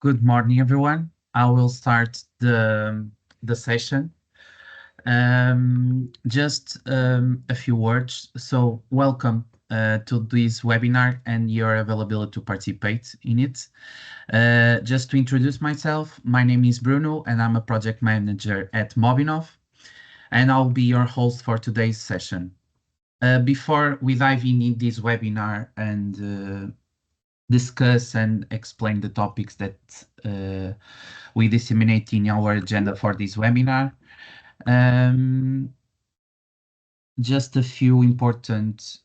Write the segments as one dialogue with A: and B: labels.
A: Good morning, everyone. I will start the session. Just a few words. So, welcome to this webinar, and you're available to participate in it. Just to introduce myself, my name is Bruno, and I'm a project manager at Mobinov, and I'll be your host for today's session. Before we dive in this webinar and discuss and explain the topics that we disseminate in our agenda for this webinar. Just a few important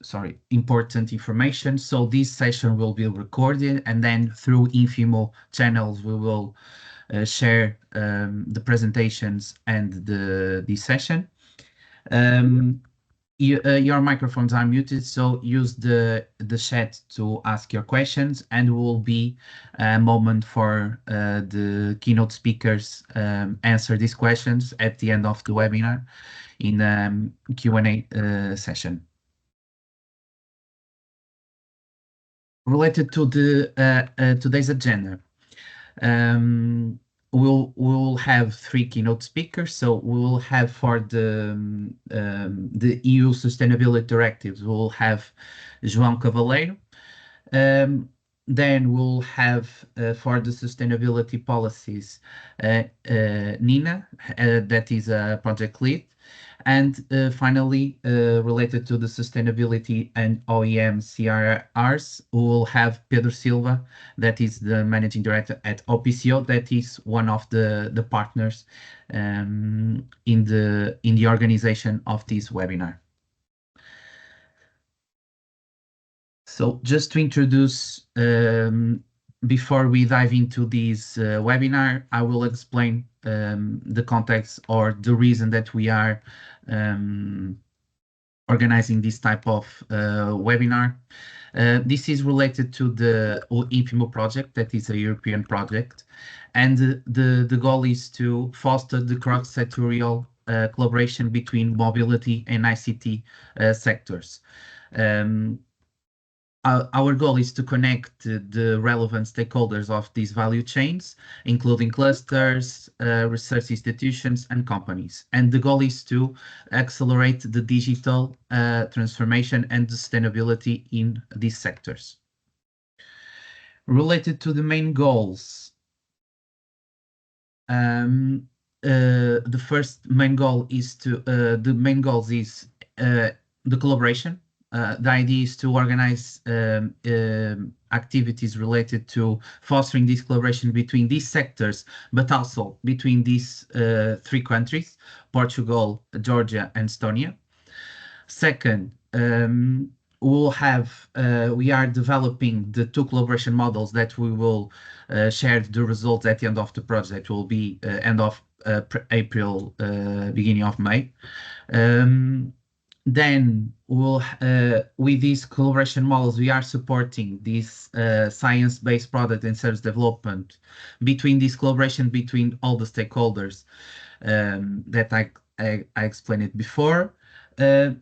A: information. So this session will be recorded, and then through INFIMO channels, we will share the presentations and this session. Your microphones are muted, so use the chat to ask your questions, and will be a moment for the keynote speakers answer these questions at the end of the webinar in Q&A session. Related to the today's agenda, we'll have three keynote speakers. So we will have for the EU Sustainability Directives, we'll have João Cavaleiro. Then we'll have for the sustainability policies Nina, that is a project lead. And finally, related to the sustainability and OEM CRRs, we will have Pedro Silva, that is the managing director at OPCO, that is one of the partners in the organization of this webinar. So just to introduce, before we dive into this webinar, I will explain the context or the reason that we are organizing this type of webinar. This is related to the INFIMO project, that is a European project, and the goal is to foster the cross-sectorial collaboration between mobility and ICT sectors. Our goal is to connect the relevant stakeholders of these value chains, including clusters, research institutions, and companies. And the goal is to accelerate the digital transformation and sustainability in these sectors. Related to the main goals, the first main goal is the collaboration. The idea is to organize activities related to fostering this collaboration between these sectors, but also between these three countries, Portugal, Georgia, and Estonia. Second, we are developing the two collaboration models that we will share the results at the end of the project. Will be end of April, beginning of May. Then with these collaboration models, we are supporting this science-based product and service development between this collaboration between all the stakeholders that I explained it before. The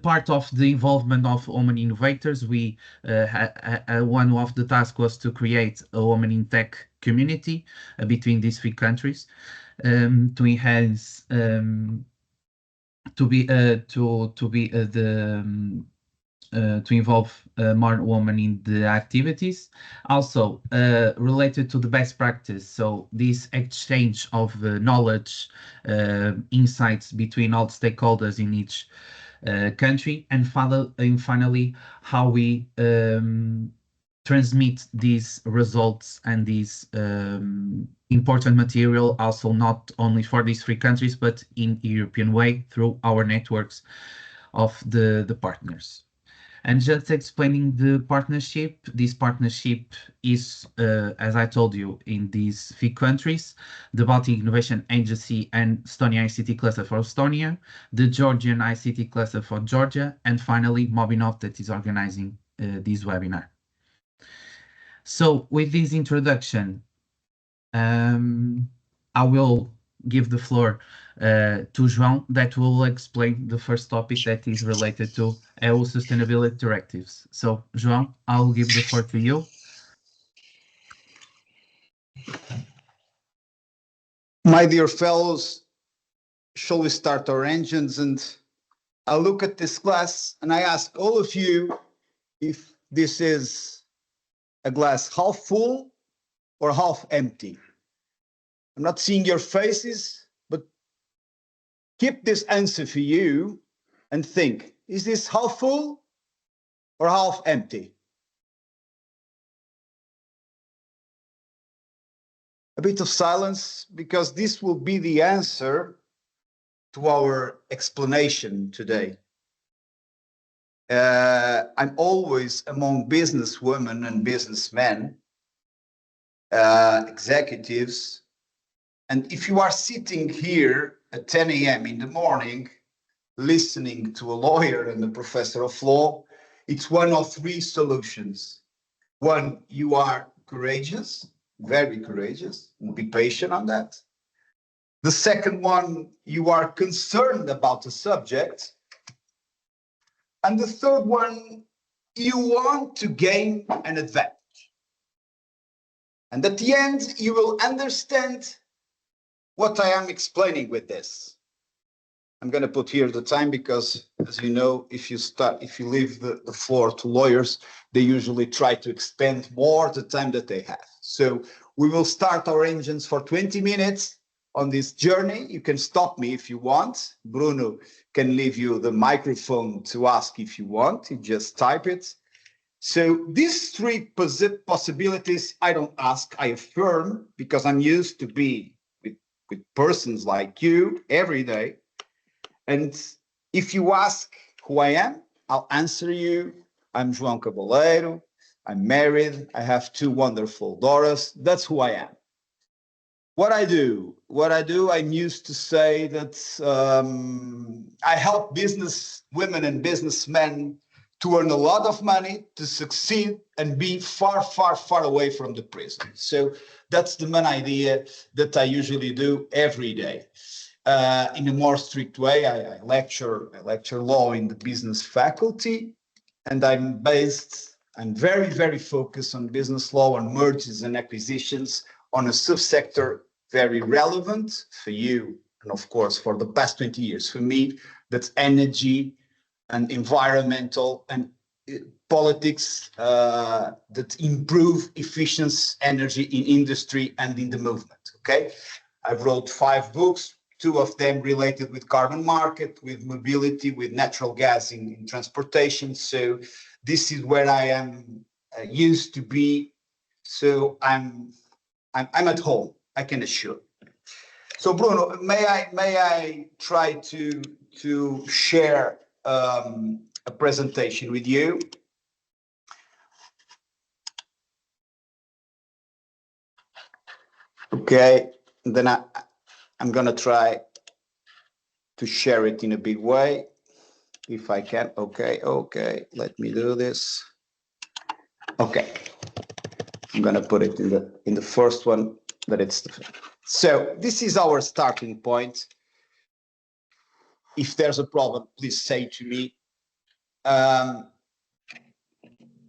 A: part of the involvement of women innovators, one of the tasks was to create a women in tech community between these three countries to enhance to involve more women in the activities. Also related to the best practice, so this exchange of knowledge, insights between all stakeholders in each country, and finally how we transmit these results and these important material, also not only for these three countries, but in European way through our networks of the partners. And just explaining the partnership, this partnership is, as I told you, in these three countries, the Baltic Innovation Agency and Estonia ICT Cluster for Estonia, the Georgian ICT Cluster for Georgia, and finally Mobinov, that is organizing this webinar. So with this introduction, I will give the floor to João, that will explain the first topic that is related to EU Sustainability Directives. So, João, I'll give the floor to you.
B: My dear fellows, shall we start our engines? And I look at this glass and I ask all of you if this is a glass half full or half empty. I'm not seeing your faces, but keep this answer for you and think, is this half full or half empty? A bit of silence, because this will be the answer to our explanation today. I'm always among businesswomen and businessmen, executives, and if you are sitting here at 10 a.m. in the morning, listening to a lawyer and a professor of law, it's one of three solutions. One, you are courageous, very courageous, and be patient on that. The second one, you are concerned about the subject. And the third one, you want to gain an advantage. And at the end, you will understand what I am explaining with this. I'm going to put here the time because, as you know, if you leave the floor to lawyers, they usually try to expend more the time that they have. So we will start our engines for 20 minutes on this journey. You can stop me if you want. Bruno can leave you the microphone to ask if you want. You just type it. So these three possibilities, I don't ask, I affirm, because I'm used to be with persons like you every day. And if you ask who I am, I'll answer you. I'm João Cavaleiro. I'm married. I have two wonderful daughters. That's who I am. What I do, I'm used to say that I help business women and businessmen to earn a lot of money, to succeed, and be far, far, far away from the prison. So that's the main idea that I usually do every day. In a more strict way, I lecture law in the business faculty, and I'm very, very focused on business law, on mergers and acquisitions, on a subsector very relevant for you, and of course, for the past 20 years, for me, that's energy and environmental and politics that improve efficiency, energy in industry and in the movement, okay? I've wrote 5 books, 2 of them related with carbon market, with mobility, with natural gas in transportation. So this is where I am used to be. So I'm at home, I can assure. So Bruno, may I try to share a presentation with you? Okay, then I'm gonna try to share it in a big way, if I can. Okay, let me do this. Okay, I'm gonna put it in the first one that it's so this is our starting point. If there's a problem, please say to me.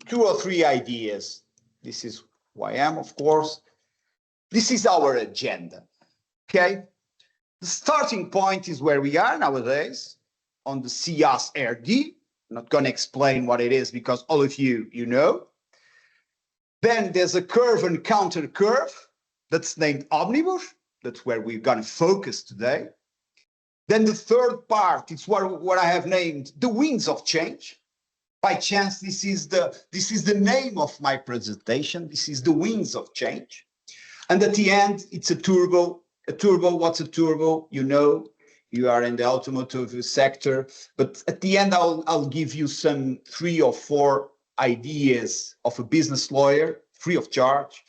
B: 2 or 3 ideas. This is who I am, of course. This is our agenda, okay? The starting point is where we are nowadays on the CSRD. I'm not going to explain what it is because all of you know. Then there's a curve and counter curve that's named omnibus. That's where we're going to focus today. Then the third part is what I have named the winds of change. By chance, this is the name of my presentation. This is the winds of change. And at the end, it's a turbo. A turbo, what's a turbo? You know, you are in the automotive sector. But at the end, I'll give you some 3 or 4 ideas of a business lawyer, free of charge.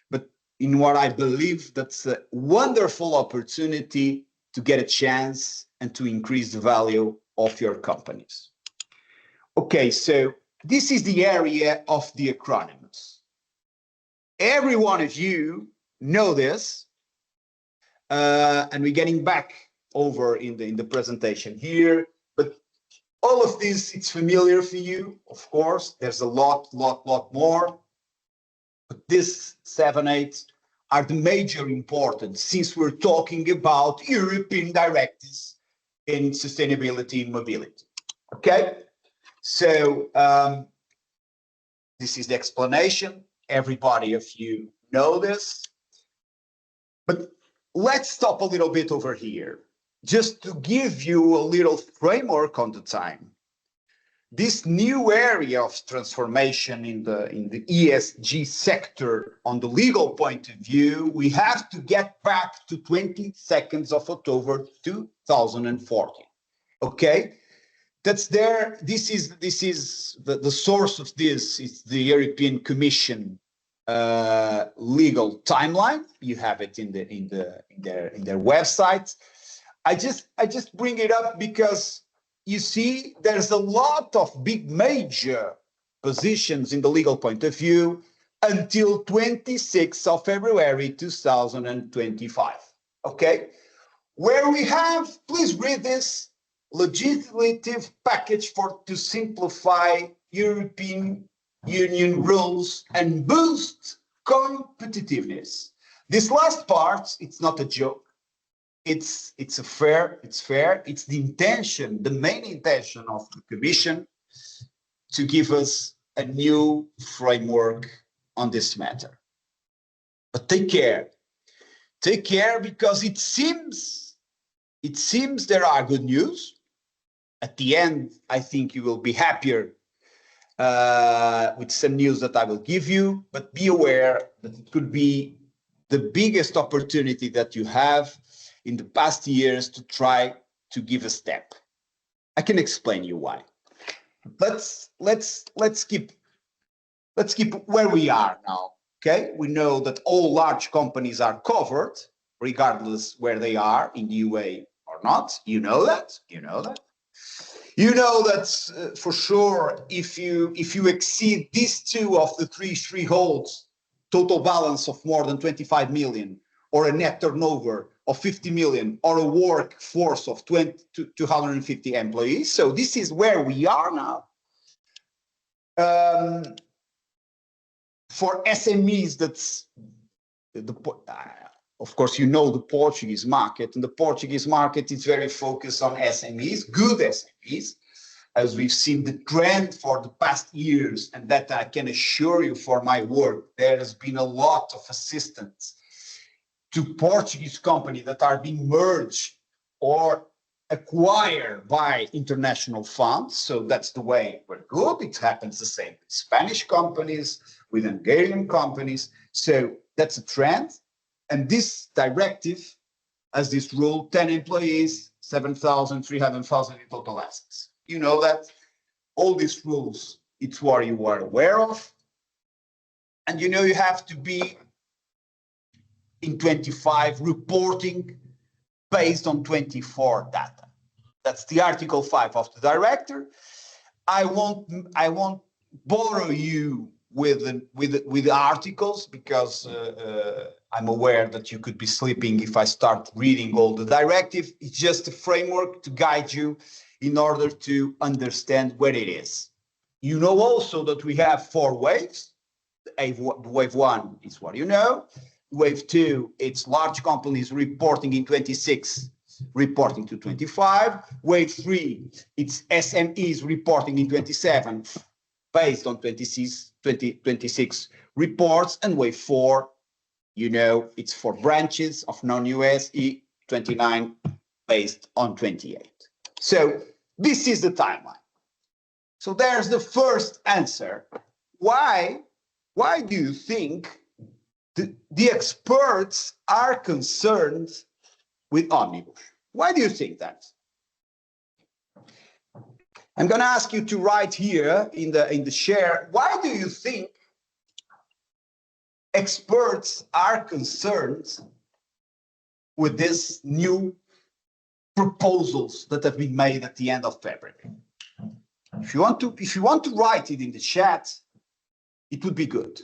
B: But in what I believe, that's a wonderful opportunity to get a chance and to increase the value of your companies. Okay, so this is the area of the acronyms. Every one of you know this, and we're getting back over in the presentation here, but all of this, it's familiar for you, of course. There's a lot more, but this 7, 8 are the major importance since we're talking about European directives in sustainability and mobility. Okay, so this is the explanation. Everybody of you know this, but let's stop a little bit over here just to give you a little framework on the time. This new area of transformation in the ESG sector, on the legal point of view, we have to get back to 22nd of October 2014. Okay, that's there. This is the source of this. It's the European Commission legal timeline. You have it in their website. I just bring it up because you see, there's a lot of big major positions in the legal point of view until 26th of February 2025. Okay, where we have, please read this, legislative package to simplify European Union rules and boost competitiveness. This last part, it's not a joke. It's fair. It's the intention, the main intention of the Commission to give us a new framework on this matter. But take care because it seems there are good news. At the end, I think you will be happier with some news that I will give you, but be aware that it could be the biggest opportunity that you have in the past years to try to give a step. I can explain you why. Let's keep where we are now. Okay, we know that all large companies are covered, regardless where they are in the UA or not. You know that. You know that for sure. If you exceed these two of the three holds, total balance of more than 25 million, or a net turnover of 50 million, or a workforce of 250 employees. So this is where we are now. For SMEs, that's of course, you know the Portuguese market, and the Portuguese market is very focused on SMEs, good SMEs, as we've seen the trend for the past years, and that I can assure you for my work, there has been a lot of assistance to Portuguese companies that are being merged or acquired by international funds. So that's the way we're good. It happens the same with Spanish companies, with Hungarian companies. So that's a trend. And this directive has this rule, 10 employees, 7,000, 300,000 in total assets. You know that all these rules, it's what you are aware of. And you know you have to be in 25 reporting based on 24 data. That's the Article 5 of the director. I won't bother you with the articles because I'm aware that you could be sleeping if I start reading all the directive. It's just a framework to guide you in order to understand what it is. You know also that we have 4 waves. Wave 1 is what you know. Wave 2, it's large companies reporting in 26, reporting to 25. Wave 3, it's SMEs reporting in 27, based on 26 reports. And wave 4, you know, it's for branches of non-US, 29, based on 28. So this is the timeline. So there's the first answer. Why do you think the experts are concerned with omnibus? Why do you think that? I'm going to ask you to write here in the share. Why do you think experts are concerned with these new proposals that have been made at the end of February? If you want to write it in the chat, it would be good.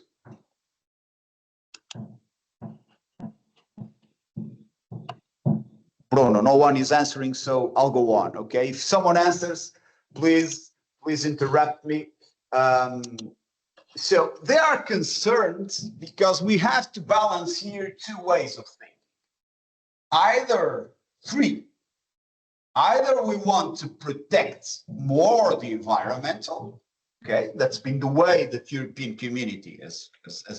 B: Bruno, no one is answering, so I'll go on. Okay, if someone answers, please interrupt me. So they are concerned because we have to balance here two ways of thinking. Either we want to protect more the environmental, okay, that's been the way that European community is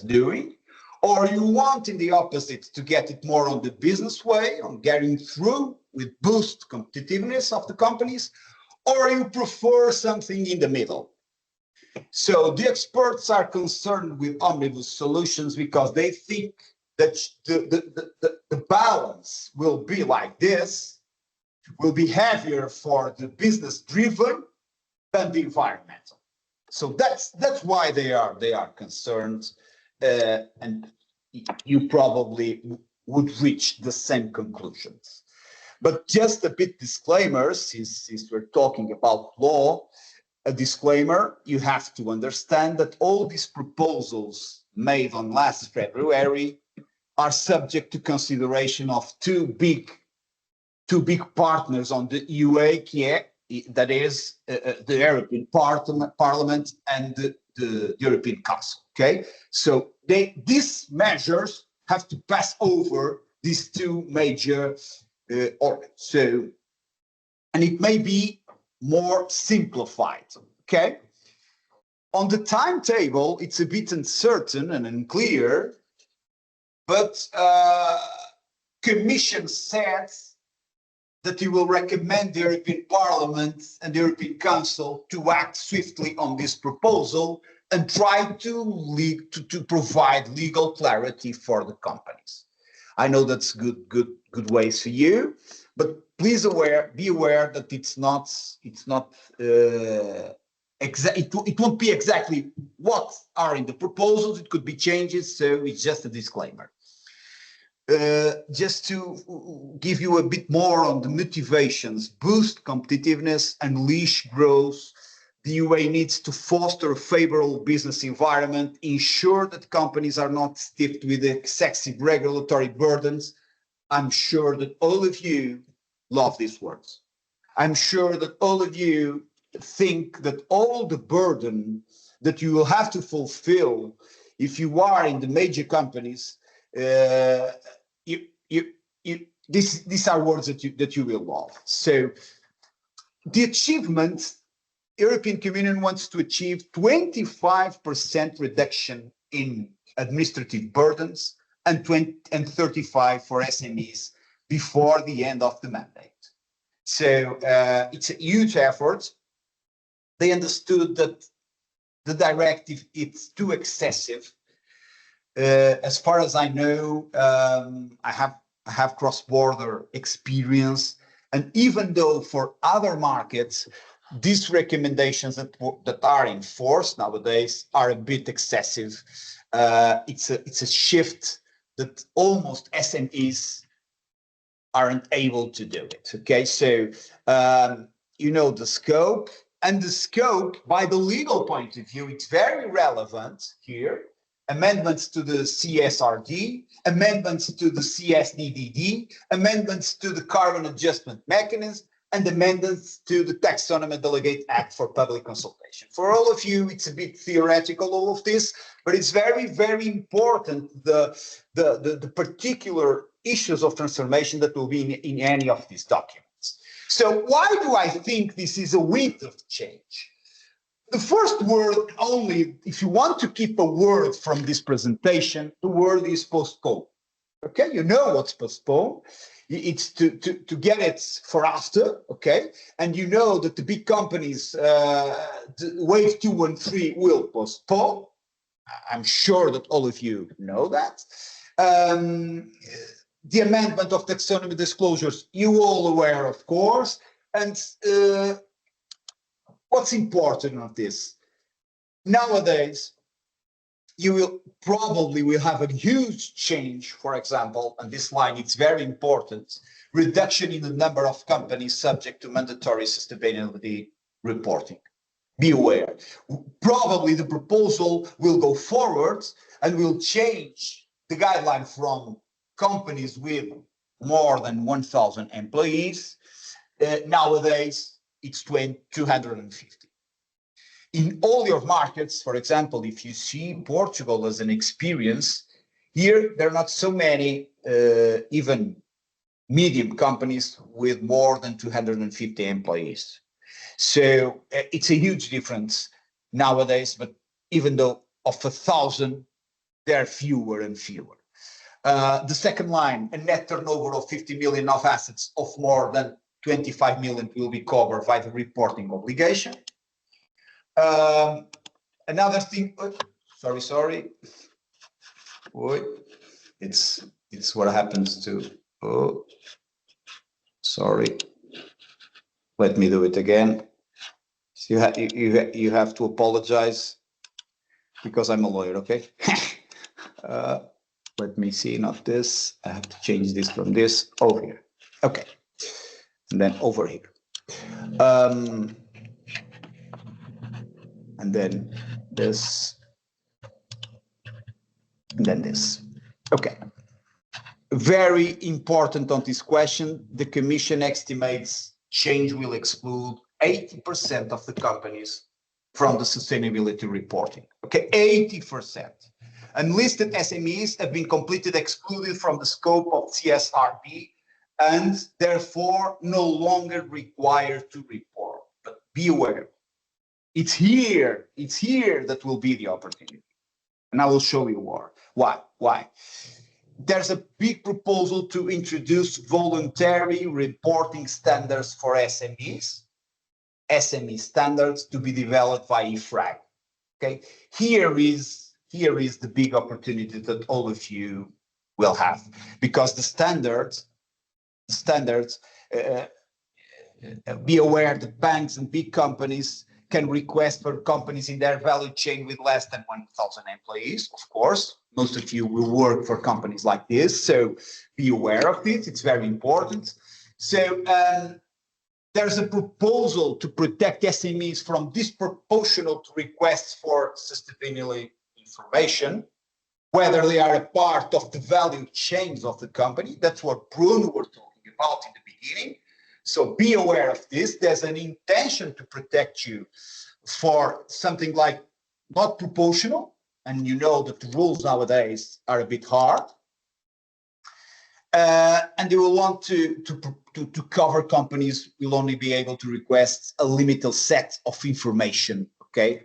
B: doing, or you want in the opposite to get it more on the business way, on getting through with boost competitiveness of the companies, or you prefer something in the middle. So the experts are concerned with omnibus solutions because they think that the balance will be like this, will be heavier for the business driven than the environmental. So that's why they are concerned, and you probably would reach the same conclusions. But just a bit disclaimer, since we're talking about law, a disclaimer, you have to understand that all these proposals made on last February are subject to consideration of two big partners on the UA, that is the European Parliament and the European Council. Okay, so these measures have to pass over these two major organs. So, and it may be more simplified. Okay, on the timetable, it's a bit uncertain and unclear, but Commission says that it will recommend the European Parliament and the European Council to act swiftly on this proposal and try to provide legal clarity for the companies. I know that's good ways for you, but please be aware that it won't be exactly what are in the proposals. It could be changes, so it's just a disclaimer. Just to give you a bit more on the motivations, boost competitiveness, unleash growth. The UA needs to foster a favorable business environment, ensure that companies are not stiffed with excessive regulatory burdens. I'm sure that all of you love these words. I'm sure that all of you think that all the burden that you will have to fulfill if you are in the major companies, these are words that you will love. So the achievement, European Commission wants to achieve 25% reduction in administrative burdens and 35% for SMEs before the end of the mandate. So it's a huge effort. They understood that the directive is too excessive. As far as I know, I have cross-border experience, and even though for other markets, these recommendations that are in force nowadays are a bit excessive. It's a shift that almost SMEs aren't able to do it. Okay, so you know the scope, and the scope by the legal point of view, it's very relevant here. Amendments to the CSRD, amendments to the CSDDD, amendments to the Carbon Adjustment Mechanism, and amendments to the Taxonomy Delegate Act for public consultation. For all of you, it's a bit theoretical, all of this, but it's very, very important, the particular issues of transformation that will be in any of these documents. So why do I think this is a wind of change? The first word only, if you want to keep a word from this presentation, the word is postpone. Okay, you know what's postpone. It's to get it for after, okay? And you know that the big companies, the wave 2 and 3 will postpone. I'm sure that all of you know that. The amendment of taxonomy disclosures, you all aware, of course. And what's important of this? Nowadays, you will probably have a huge change, for example, and this line, it's very important, reduction in the number of companies subject to mandatory sustainability reporting. Be aware. Probably the proposal will go forward and will change the guideline from companies with more than 1,000 employees. Nowadays, it's 250. in all your markets, for example, if you see Portugal as an experience, here there are not so many even medium companies with more than 250 employees. So it's a huge difference nowadays, but even though of 1,000, there are fewer and fewer. The second line, a net turnover of 50 million of assets of more than 25 million will be covered by the reporting obligation. Another thing, sorry. It's what happens to, sorry. Let me do it again. So you have to apologize because I'm a lawyer, okay? Let me see, not this. I have to change this from this over here. Okay. And then over here. And then this. And then this. Okay. Very important on this question. The Commission estimates change will exclude 80% of the companies from the sustainability reporting. Okay, 80%. Unlisted SMEs have been completely excluded from the scope of CSRD and therefore no longer required to report. But be aware, it's here that will be the opportunity. And I will show you why. There's a big proposal to introduce voluntary reporting standards for SMEs, SME standards to be developed by IFRAG. Okay, here is the big opportunity that all of you will have, because the standards, be aware that banks and big companies can request for companies in their value chain with less than 1,000 employees, of course. Most of you will work for companies like this, so be aware of this, it's very important. So there's a proposal to protect SMEs from disproportionate requests for sustainability information, whether they are a part of the value chains of the company. That's what Bruno was talking about in the beginning. So be aware of this. There's an intention to protect you for something like not proportional, and you know that the rules nowadays are a bit hard. And they will want to cover companies will only be able to request a limited set of information, okay?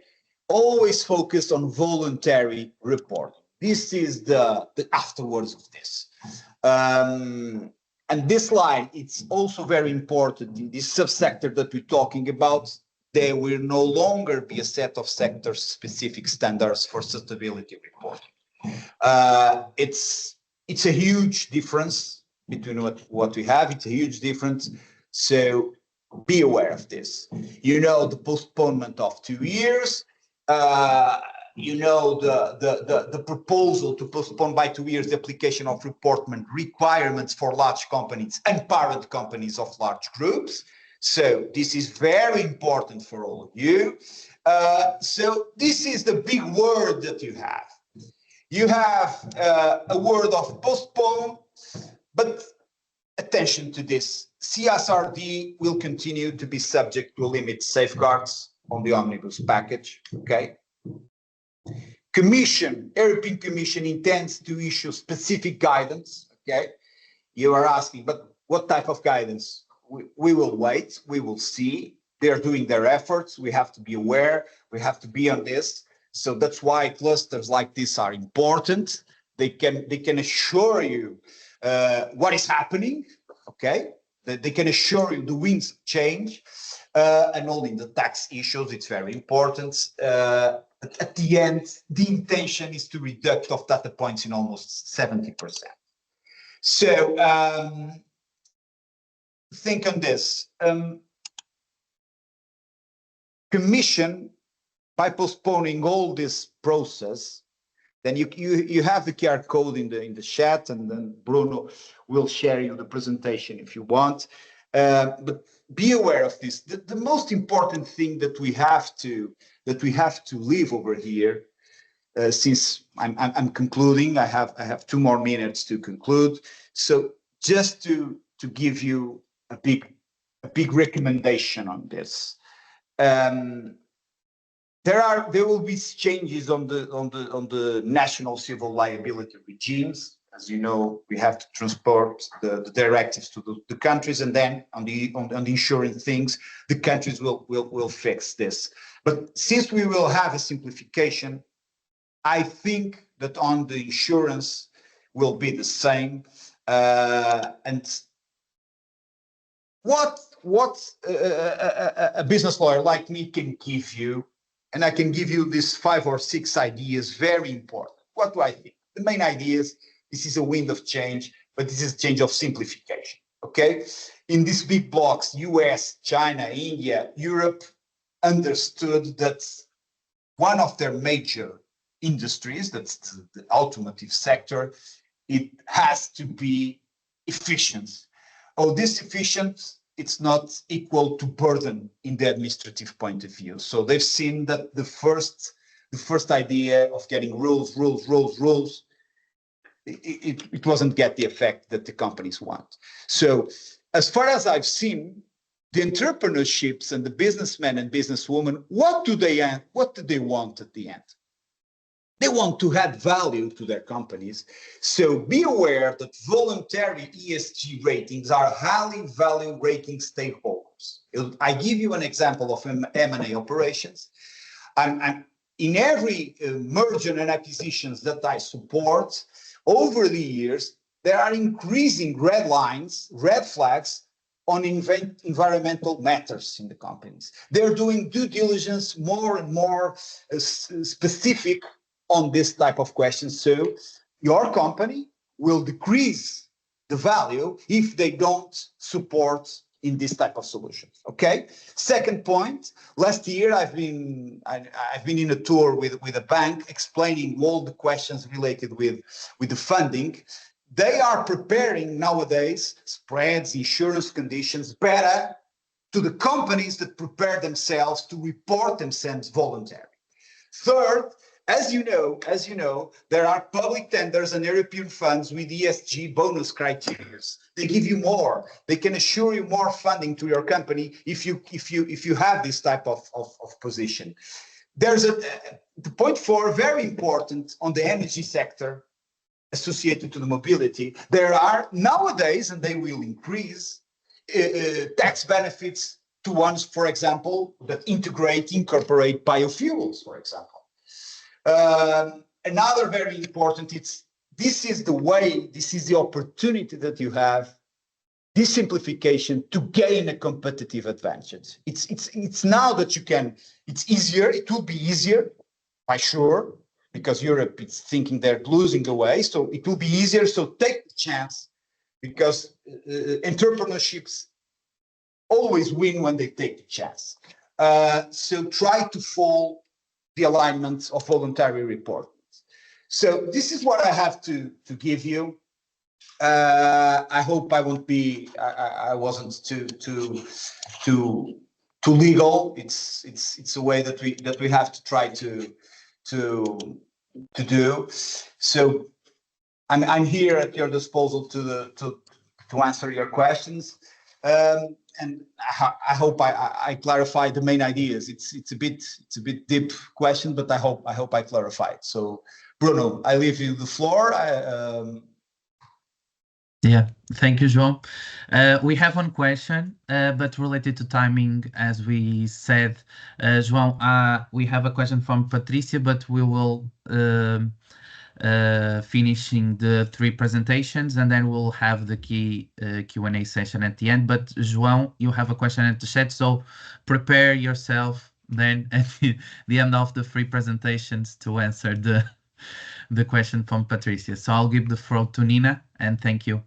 B: Always focus on voluntary reporting. This is the afterwards of this. And this line, it's also very important in this subsector that we're talking about. There will no longer be a set of sector-specific standards for sustainability reporting. It's a huge difference between what we have. It's a huge difference. So be aware of this. You know, the postponement of 2 years. You know, the proposal to postpone by 2 years the application of reporting requirements for large companies and parent companies of large groups. So this is very important for all of you. So this is the big word that you have. You have a word of postpone, but attention to this. CSRD will continue to be subject to limit safeguards on the omnibus package, okay? European Commission intends to issue specific guidance, okay? You are asking, but what type of guidance? We will wait, we will see. They're doing their efforts. We have to be aware, we have to be on this. So that's why clusters like this are important. They can assure you what is happening, okay? They can assure you the winds of change, and all in the tax issues, it's very important. At the end, the intention is to reduce of data points in almost 70%. So think on this. Commission, by postponing all this process, then you have the QR code in the chat, and then Bruno will share you the presentation if you want. But be aware of this. The most important thing that we have to leave over here, since I'm concluding, I have 2 more minutes to conclude. So just to give you a big recommendation on this. there will be changes on the national civil liability regimes. As you know, we have to transport the directives to the countries, and then on the insurance things, the countries will fix this. But since we will have a simplification, I think that on the insurance will be the same. And what a business lawyer like me can give you, and I can give you these 5 or 6 ideas, very important. What do I think? The main ideas. This is a wind of change, but this is a change of simplification, okay? In these big blocks, US, China, India, Europe, understood that one of their major industries, that's the automotive sector, it has to be efficient. Oh, this efficient, it's not equal to burden in the administrative point of view. So they've seen that the first idea of getting rules, it wasn't get the effect that the companies want. So as far as I've seen, the entrepreneurships and the businessmen and businesswomen, what do they want at the end? They want to add value to their companies. So be aware that voluntary ESG ratings are highly value rating stakeholders. I give you an example of M&A operations. In every merger and acquisitions that I support, over the years, there are increasing red flags on environmental matters in the companies. They're doing due diligence more and more specific on this type of questions. So your company will decrease the value if they don't support in this type of solutions. Okay. Second point, last year I've been in a tour with a bank explaining all the questions related with the funding. They are preparing nowadays spreads, insurance conditions better to the companies that prepare themselves to report themselves voluntary. Third, as you know, there are public tenders and European funds with ESG bonus criteria. They give you more. They can assure you more funding to your company if you have this type of position. There's the point 4, very important, on the energy sector associated to the mobility. There are nowadays, and they will increase, tax benefits to ones, for example, that incorporate biofuels, for example. Another very important, this is the opportunity that you have, this simplification, to gain a competitive advantage. It's now that you can, it's easier, it will be easier, by sure, because Europe is thinking they're losing the way, so it will be easier, so take the chance, because entrepreneurships always win when they take the chance. So try to follow the alignment of voluntary reporting. So this is what I have to give you. I hope I wasn't too legal. It's a way that we have to try to do. So I'm here at your disposal to answer your questions. And I hope I clarified the main ideas. It's a bit deep question, but I hope I clarified. So Bruno, I leave you the floor.
A: Yeah, thank you, João. We have one question, but related to timing, as we said, João, we have a question from Patricia, but we will finishing the 3 presentations, and then we'll have the key Q&A session at the end. But João, you have a question at the chat, so prepare yourself then at the end of the 3 presentations to answer the question from Patricia. So I'll give the floor to Nina, and thank you.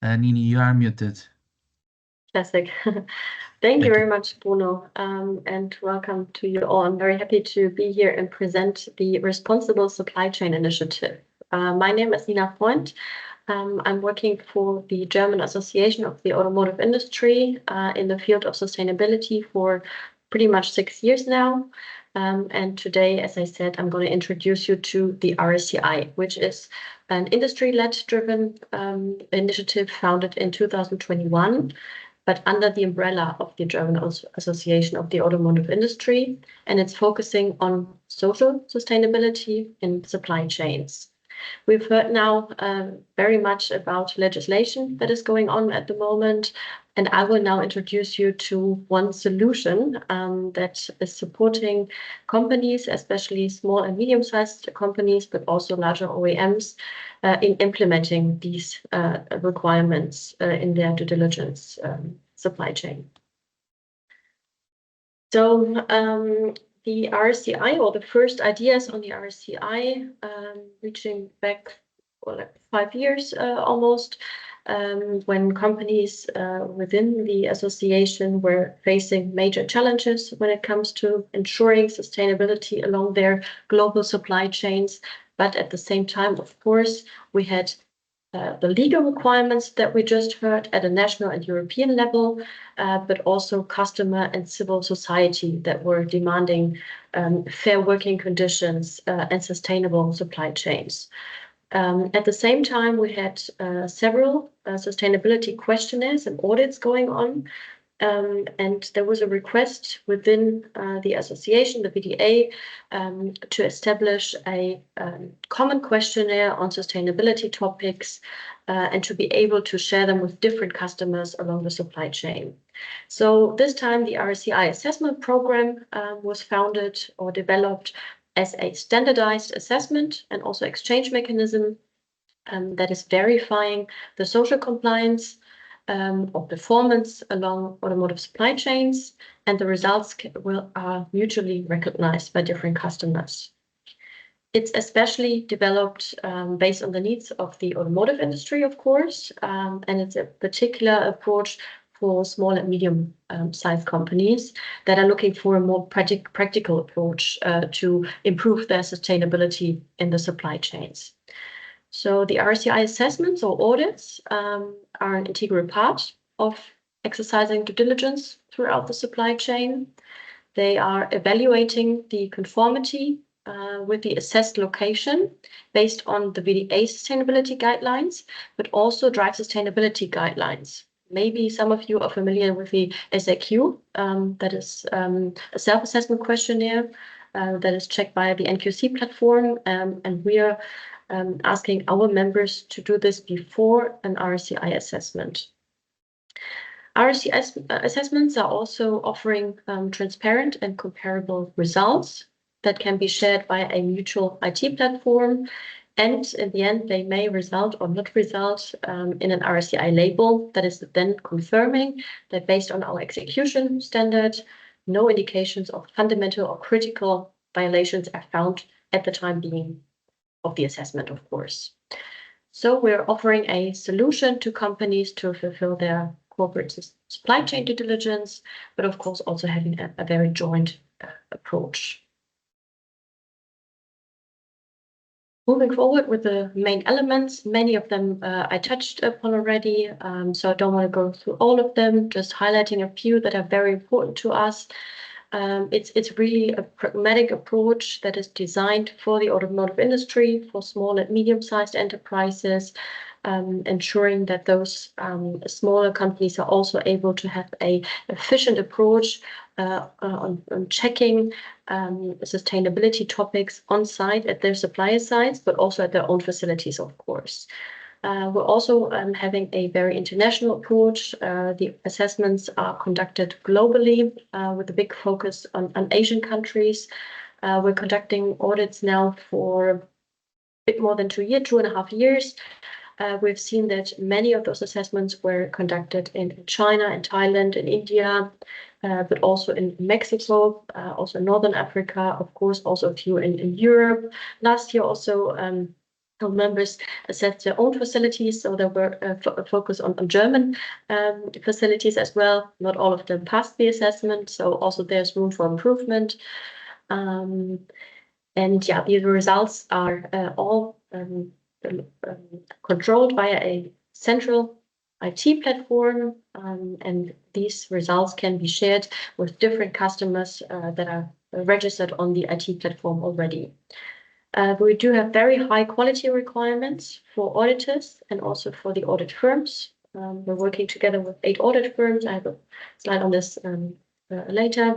A: Nini, you are muted.
C: Classic. Thank you very much, Bruno, and welcome to you all. I'm very happy to be here and present the Responsible Supply Chain Initiative. My name is Nina Freund. I'm working for the German Association of the Automotive Industry in the field of sustainability for pretty much 6 years now. And today, as I said, I'm going to introduce you to the RSCI, which is an industry-led driven initiative founded in 2021. but under the umbrella of the German Association of the Automotive Industry, and it's focusing on social sustainability in supply chains. We've heard now very much about legislation that is going on at the moment, and I will now introduce you to one solution that is supporting companies, especially small and medium-sized companies, but also larger OEMs, in implementing these requirements in their due diligence supply chain. So the RSCI, or the first ideas on the RSCI, reaching back like 5 years almost, when companies within the association were facing major challenges when it comes to ensuring sustainability along their global supply chains. But at the same time, of course, we had the legal requirements that we just heard at a national and European level, but also customer and civil society that were demanding fair working conditions and sustainable supply chains. At the same time, we had several sustainability questionnaires and audits going on. And there was a request within the association, the VDA, to establish a common questionnaire on sustainability topics and to be able to share them with different customers along the supply chain. So this time the RSCI assessment program was founded or developed as a standardized assessment and also exchange mechanism that is verifying the social compliance or performance along automotive supply chains, and the results are mutually recognized by different customers. It's especially developed based on the needs of the automotive industry, of course, and it's a particular approach for small and medium-sized companies that are looking for a more practical approach to improve their sustainability in the supply chains. So the RSCI assessments or audits are an integral part of exercising due diligence throughout the supply chain. They are evaluating the conformity with the assessed location based on the VDA sustainability guidelines, but also drive sustainability guidelines. Maybe some of you are familiar with the SAQ, that is a self-assessment questionnaire that is checked by the NQC platform, and we are asking our members to do this before an RSCI assessment. RSCI assessments are also offering transparent and comparable results that can be shared by a mutual IT platform. And in the end, they may result or not result in an RSCI label that is then confirming that based on our execution standard, no indications of fundamental or critical violations are found at the time being of the assessment, of course. So we're offering a solution to companies to fulfill their corporate supply chain due diligence, but of course also having a very joint approach. Moving forward with the main elements, many of them I touched upon already, so I don't want to go through all of them, just highlighting a few that are very important to us. It's really a pragmatic approach that is designed for the automotive industry, for small and medium-sized enterprises, ensuring that those smaller companies are also able to have an efficient approach on checking sustainability topics on site at their supplier sites, but also at their own facilities, of course. We're also having a very international approach. The assessments are conducted globally with a big focus on Asian countries. We're conducting audits now for a bit more than 2 years, 2.5 years. We've seen that many of those assessments were conducted in China and Thailand and India, but also in Mexico, also Northern Africa, of course, also a few in Europe. Last year also, our members assessed their own facilities, so there were a focus on German facilities as well. Not all of them passed the assessment, so also there's room for improvement. And yeah, the results are all controlled via a central IT platform, and these results can be shared with different customers that are registered on the IT platform already. We do have very high quality requirements for auditors and also for the audit firms We're working together with 8 audit firms. I have a slide on this later.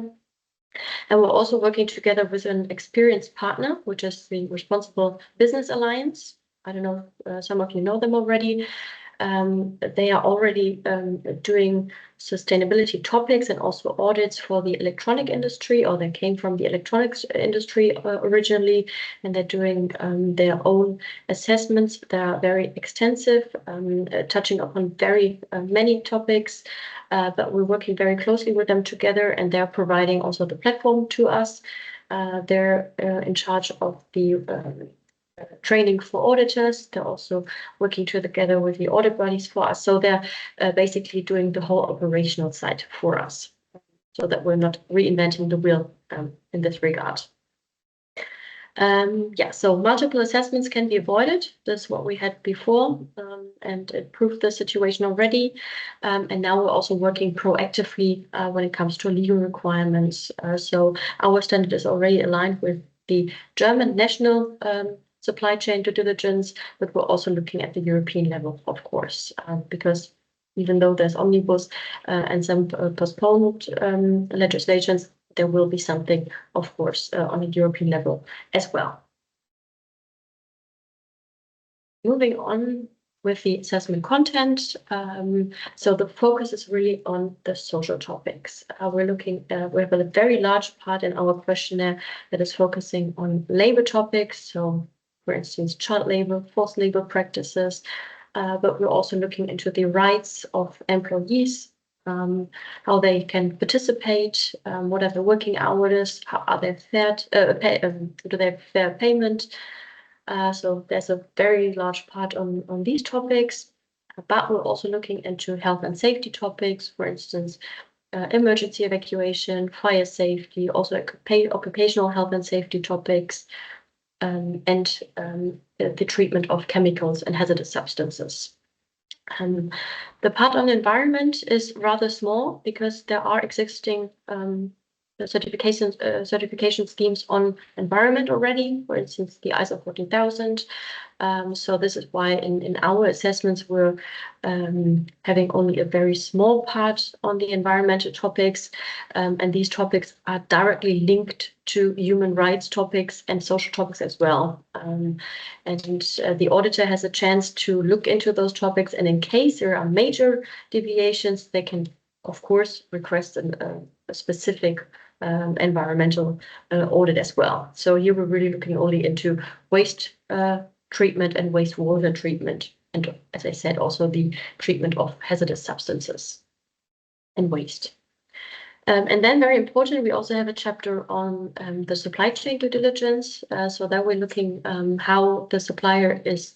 C: And we're also working together with an experienced partner, which is the Responsible Business Alliance. I don't know if some of you know them already. They are already doing sustainability topics and also audits for the electronic industry, or they came from the electronics industry originally, and they're doing their own assessments. They are very extensive, touching upon very many topics, but we're working very closely with them together, and they're providing also the platform to us. They're in charge of the training for auditors. They're also working together with the audit bodies for us. So they're basically doing the whole operational side for us, so that we're not reinventing the wheel in this regard. Yeah, so multiple assessments can be avoided. That's what we had before, and it proved the situation already. And now we're also working proactively when it comes to legal requirements. So our standard is already aligned with the German national supply chain due diligence, but we're also looking at the European level, of course, because even though there's omnibus and some postponed legislations, there will be something, of course, on a European level as well. Moving on with the assessment content. So the focus is really on the social topics. We have a very large part in our questionnaire that is focusing on labor topics. So, for instance, child labor, forced labor practices, but we're also looking into the rights of employees, how they can participate, what are the working hours, how are they fair, do they have fair payment? So there's a very large part on these topics, but we're also looking into health and safety topics, for instance, emergency evacuation, fire safety, also occupational health and safety topics, and the treatment of chemicals and hazardous substances. The part on environment is rather small because there are existing certification schemes on environment already, for instance, the ISO 14000. So this is why in our assessments, we're having only a very small part on the environmental topics. And these topics are directly linked to human rights topics and social topics as well. And the auditor has a chance to look into those topics. And in case there are major deviations, they can, of course, request a specific environmental audit as well. So here we're really looking only into waste treatment and wastewater treatment. And as I said, also the treatment of hazardous substances and waste. And then very important, we also have a chapter on the supply chain due diligence. So that we're looking how the supplier is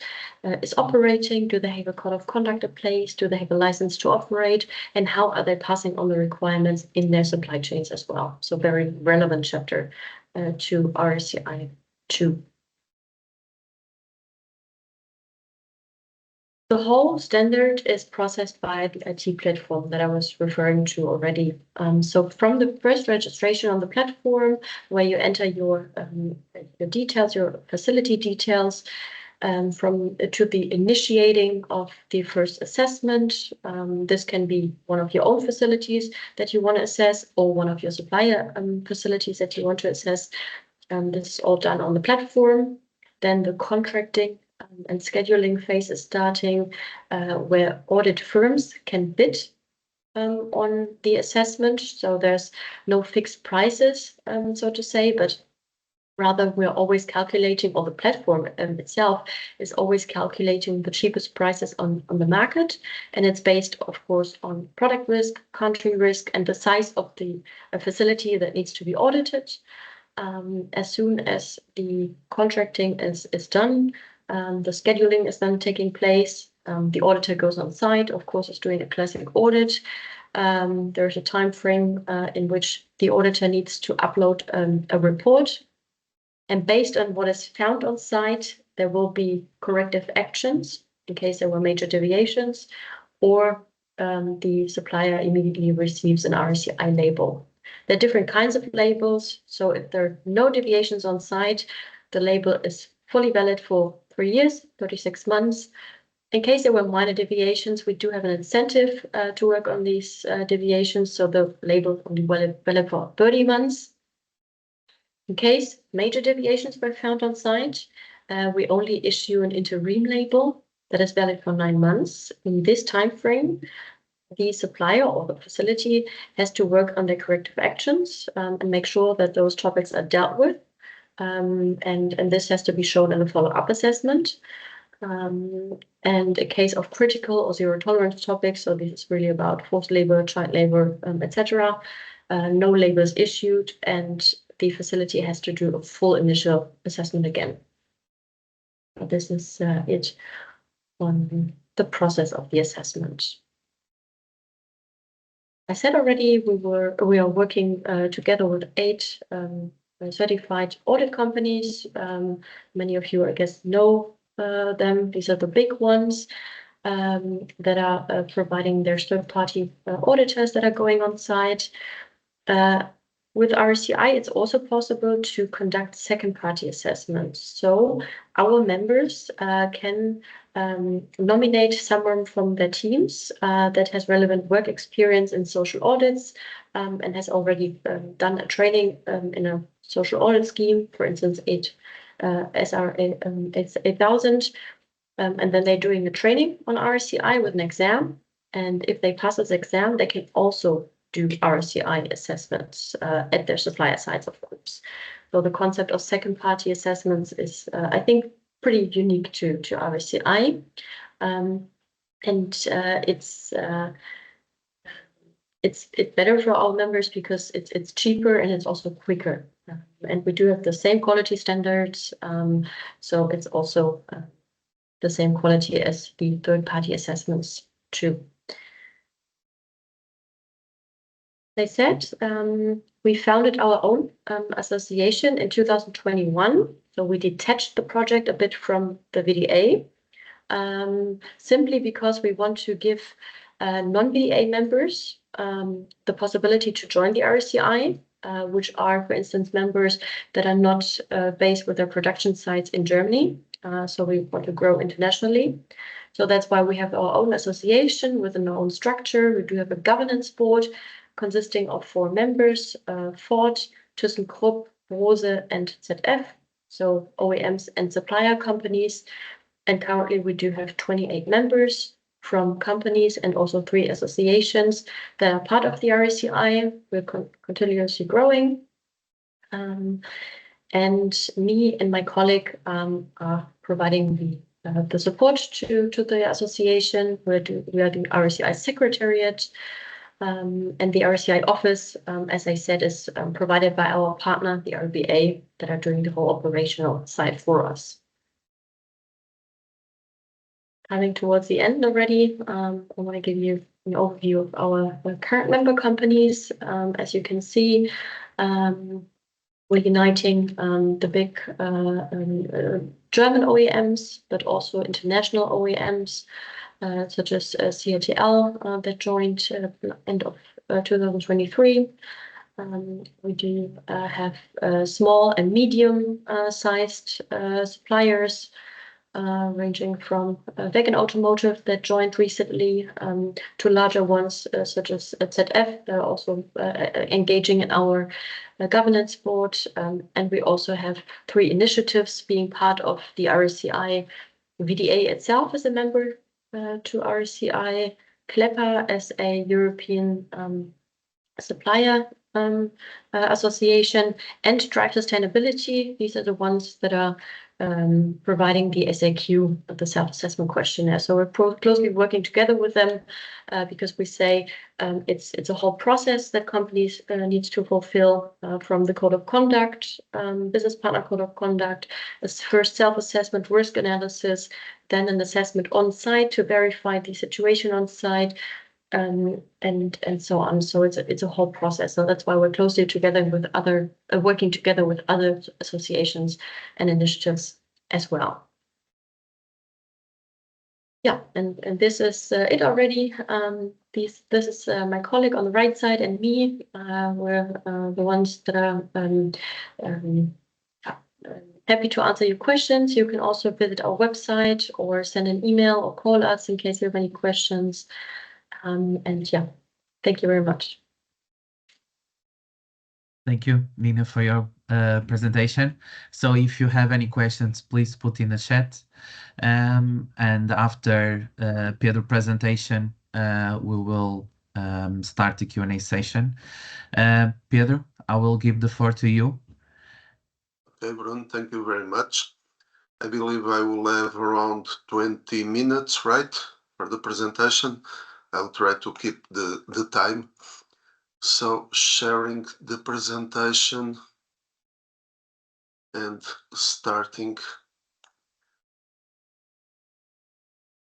C: operating. Do they have a code of conduct in place? Do they have a license to operate? And how are they passing on the requirements in their supply chains as well? So very relevant chapter to RSCI 2. The whole standard is processed by the IT platform that I was referring to already. So from the first registration on the platform, where you enter your details, your facility details, to the initiating of the first assessment. This can be one of your own facilities that you want to assess, or one of your supplier facilities that you want to assess. This is all done on the platform. Then the contracting and scheduling phase is starting, where audit firms can bid on the assessment. So there's no fixed prices, so to say, but rather we're always calculating, or the platform itself is always calculating the cheapest prices on the market. And it's based, of course, on product risk, country risk, and the size of the facility that needs to be audited. As soon as the contracting is done, the scheduling is then taking place. The auditor goes on site, of course, is doing a classic audit. There's a time frame in which the auditor needs to upload a report. And based on what is found on site, there will be corrective actions in case there were major deviations, or the supplier immediately receives an RSCI label. There are different kinds of labels. So if there are no deviations on site, the label is fully valid for 3 years, 36 months. In case there were minor deviations, we do have an incentive to work on these deviations. So the label only valid for 30 months. In case major deviations were found on site, we only issue an interim label that is valid for 9 months. In this time frame, the supplier or the facility has to work on their corrective actions and make sure that those topics are dealt with. And this has to be shown in a follow-up assessment. And a case of critical or zero tolerance topics, so this is really about forced labor, child labor, etc. No label is issued, and the facility has to do a full initial assessment again. This is it on the process of the assessment. I said already we are working together with 8 certified audit companies. Many of you, I guess, know them. These are the big ones that are providing their third-party auditors that are going on site. With RSCI, it's also possible to conduct second-party assessments. So our members can nominate someone from their teams that has relevant work experience in social audits and has already done a training in a social audit scheme, for instance, SRA 8000. And then they're doing a training on RSCI with an exam. And if they pass this exam, they can also do RSCI assessments at their supplier sites, of course. So the concept of second-party assessments is, I think, pretty unique to RSCI. And it's better for our members because it's cheaper and it's also quicker. And we do have the same quality standards, so it's also the same quality as the third-party assessments too. They said we founded our own association in 2021. So we detached the project a bit from the VDA, simply because we want to give non-VDA members the possibility to join the RSCI, which are, for instance, members that are not based with their production sites in Germany. So we want to grow internationally. So that's why we have our own association with our own structure. We do have a governance board consisting of 4 members, Ford, ThyssenKrupp, Rose, and ZF, so OEMs and supplier companies. And currently we do have 28 members from companies and also 3 associations that are part of the RSCI. We're continuously growing. And me and my colleague are providing the support to the association. We are the RSCI Secretariat. And the RSCI office, as I said, is provided by our partner, the RBA, that are doing the whole operational side for us. Coming towards the end already, I want to give you an overview of our current member companies. As you can see, we're uniting the big German OEMs, but also international OEMs. Such as CATL that joined end of 2023. We do have small and medium sized suppliers ranging from Wagon Automotive that joined recently to larger ones such as ZF. They're also engaging in our governance board. And we also have 3 initiatives being part of the RSCI. VDA itself is a member to RSCI, CLEPA as a European supplier association, and Drive Sustainability. These are the ones that are providing the SAQ, the self-assessment questionnaire. So we're closely working together with them because we say it's a whole process that companies need to fulfill from the code of conduct, business partner code of conduct, as first self-assessment, risk analysis, then an assessment on site to verify the situation on site, and so on. So it's a whole process. So that's why we're closely together with working together with other associations and initiatives as well. Yeah, and this is it already. This is my colleague on the right side and me. We're the ones that are happy to answer your questions. You can also visit our website or send an email or call us in case you have any questions. And yeah, thank you very much.
A: Thank you, Nina, for your presentation. So if you have any questions, please put in the chat. And after Pedro's presentation, we will start the Q&A session. Pedro, I will give the floor to you.
D: Okay, Bruno, thank you very much. I believe I will have around 20 minutes, right, for the presentation. I'll try to keep the time. So sharing the presentation and starting.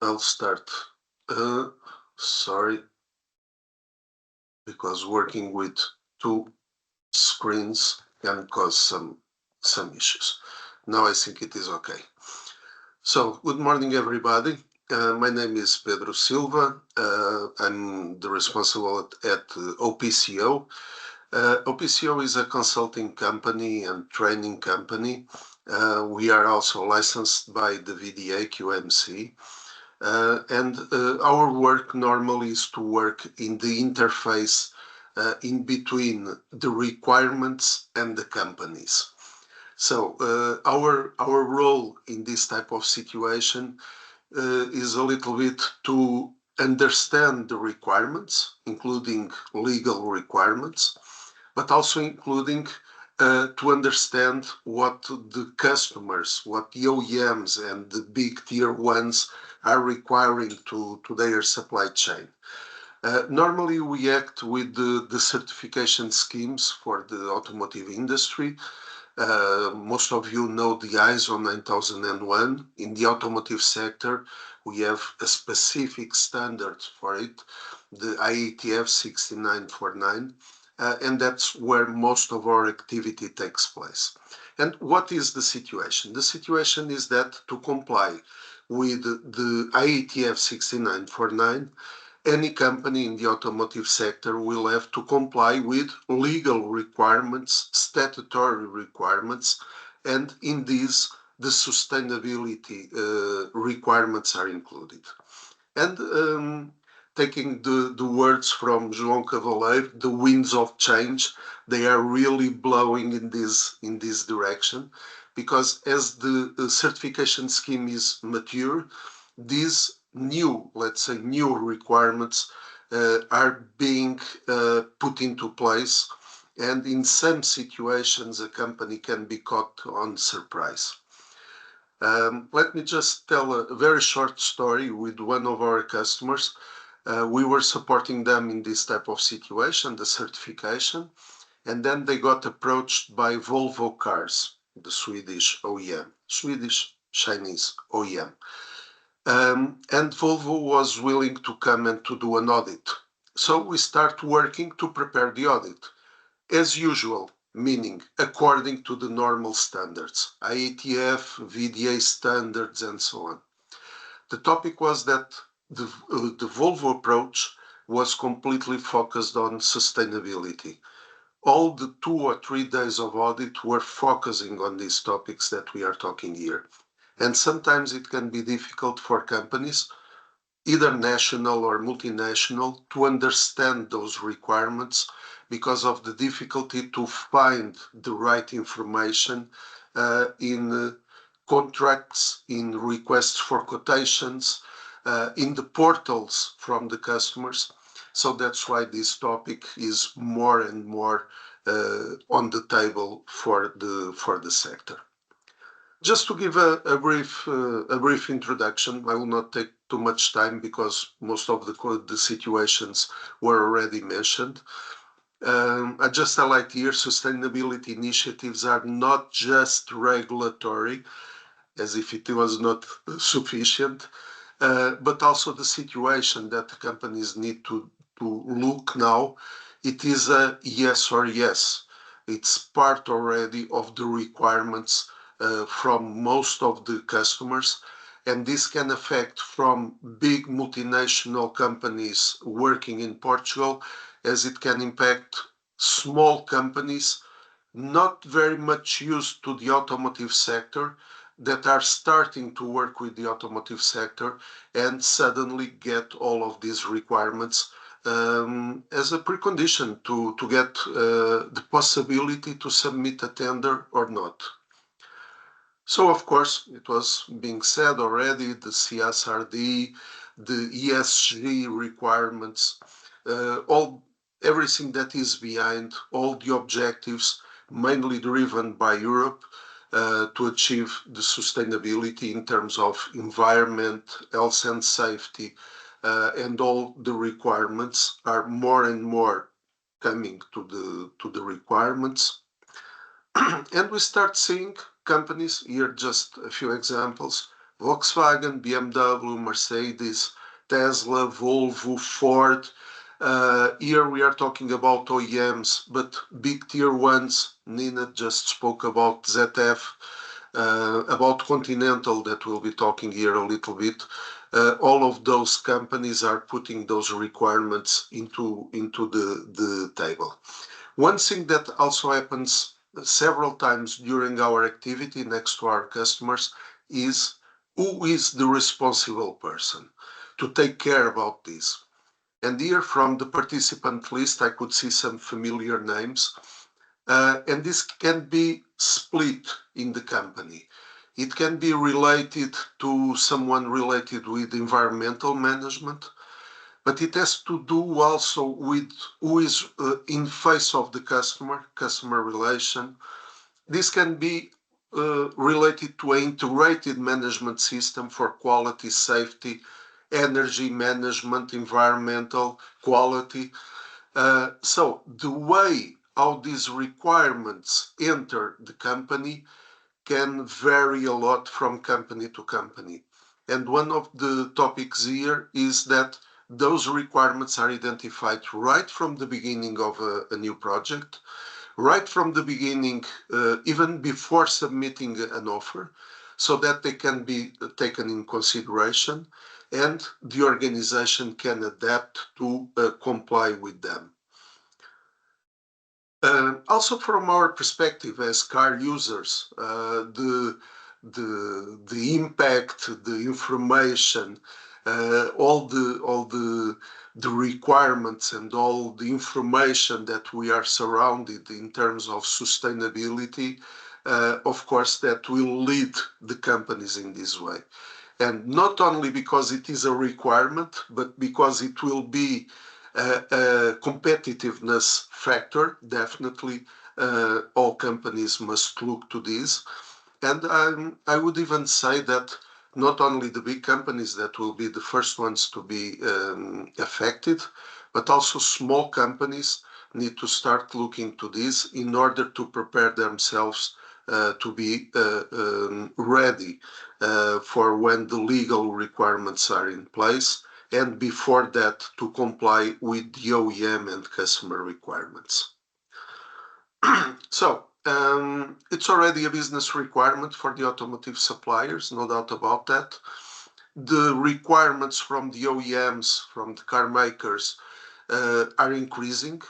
D: I'll start. Sorry, because working with two screens can cause some issues. Now I think it is okay. So good morning, everybody. My name is Pedro Silva. I'm the responsible at OPCO. OPCO is a consulting company and training company. We are also licensed by the VDA QMC. And our work normally is to work in the interface in between the requirements and the companies. So our role in this type of situation is a little bit to understand the requirements, including legal requirements, but also including to understand what the customers, what the OEMs and the big tier ones are requiring to their supply chain. Normally, we act with the certification schemes for the automotive industry. Most of you know the ISO 9001. In the automotive sector, we have a specific standard for it, the IATF 6949, and that's where most of our activity takes place. And what is the situation? The situation is that to comply with the IATF 6949, any company in the automotive sector will have to comply with legal requirements, statutory requirements, and in these, the sustainability requirements are included. And taking the words from João Cavaleiro, the winds of change, they are really blowing in this direction, because as the certification scheme is mature, these new, let's say, new requirements are being put into place, and in some situations a company can be caught on surprise. Let me just tell a very short story with one of our customers. We were supporting them in this type of situation, the certification, and then they got approached by Volvo Cars, the Swedish OEM, Swedish-Chinese OEM. And Volvo was willing to come and to do an audit. So we start working to prepare the audit, as usual, meaning according to the normal standards, IATF, VDA standards, and so on. The topic was that the Volvo approach was completely focused on sustainability. All the 2 or 3 days of audit were focusing on these topics that we are talking here. And sometimes it can be difficult for companies, either national or multinational, to understand those requirements because of the difficulty to find the right information in contracts, in requests for quotations, in the portals from the customers. So that's why this topic is more and more on the table for the sector. Just to give a brief introduction, I will not take too much time because most of the situations were already mentioned. I just highlight here, sustainability initiatives are not just regulatory, as if it was not sufficient, but also the situation that the companies need to look now. It is a yes or yes. It's part already of the requirements from most of the customers, and this can affect from big multinational companies working in Portugal, as it can impact small companies not very much used to the automotive sector, that are starting to work with the automotive sector and suddenly get all of these requirements as a precondition to get the possibility to submit a tender or not. So, of course, it was being said already, the CSRD, the ESG requirements, everything that is behind, all the objectives, mainly driven by Europe, to achieve the sustainability in terms of environment, health and safety, and all the requirements are more and more coming to the requirements. And we start seeing companies, here just a few examples, Volkswagen, BMW, Mercedes, Tesla, Volvo, Ford. Here we are talking about OEMs, but big tier ones. Nina just spoke about ZF, about Continental, that we'll be talking here a little bit. All of those companies are putting those requirements into the table. One thing that also happens several times during our activity next to our customers is who is the responsible person to take care about this. And here from the participant list, I could see some familiar names. And this can be split in the company. It can be related to someone related with environmental management, but it has to do also with who is in face of the customer relation. This can be related to an integrated management system for quality, safety, energy management, environmental quality. So the way how these requirements enter the company can vary a lot from company to company. And one of the topics here is that those requirements are identified right from the beginning of a new project, right from the beginning, even before submitting an offer, so that they can be taken in consideration and the organization can adapt to comply with them. Also from our perspective as car users, the impact, the information, all the requirements and all the information that we are surrounded in terms of sustainability, of course, that will lead the companies in this way. And not only because it is a requirement, but because it will be a competitiveness factor. Definitely, all companies must look to this. And I would even say that not only the big companies that will be the first ones to be affected, but also small companies need to start looking to this in order to prepare themselves to be ready for when the legal requirements are in place, and before that to comply with the OEM and customer requirements. So it's already a business requirement for the automotive suppliers, no doubt about that. The requirements from the OEMs, from the car makers, are increasing.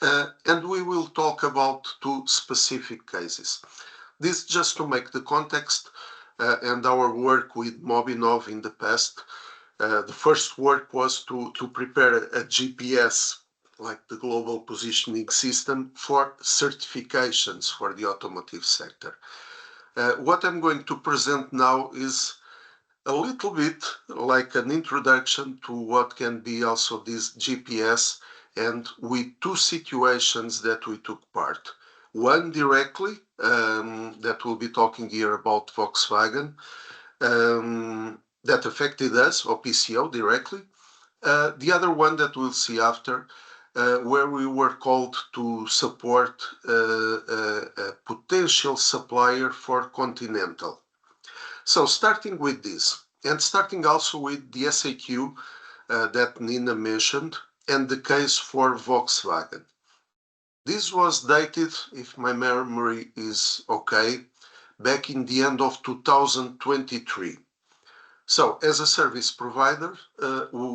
D: And we will talk about two specific cases. This just to make the context and our work with Mobinov in the past. The first work was to prepare a GPS, like the global positioning system, for certifications for the automotive sector. What I'm going to present now is a little bit like an introduction to what can be also this GPS, and with two situations that we took part. One directly, that we'll be talking here about Volkswagen, that affected us, OPCO, directly. The other one that we'll see after, where we were called to support a potential supplier for Continental. So starting with this, and starting also with the SAQ that Nina mentioned, and the case for Volkswagen. This was dated, if my memory is okay, back in the end of 2023. So as a service provider,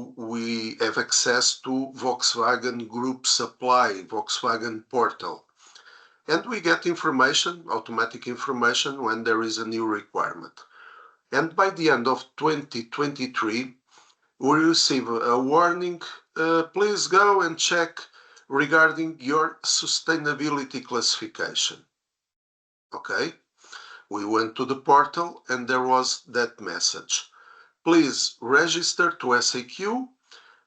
D: we have access to Volkswagen Group Supply, Volkswagen Portal. and we get information, automatic information, when there is a new requirement. And by the end of 2023, we receive a warning, please go and check regarding your sustainability classification. Okay, we went to the portal and there was that message. Please register to SAQ,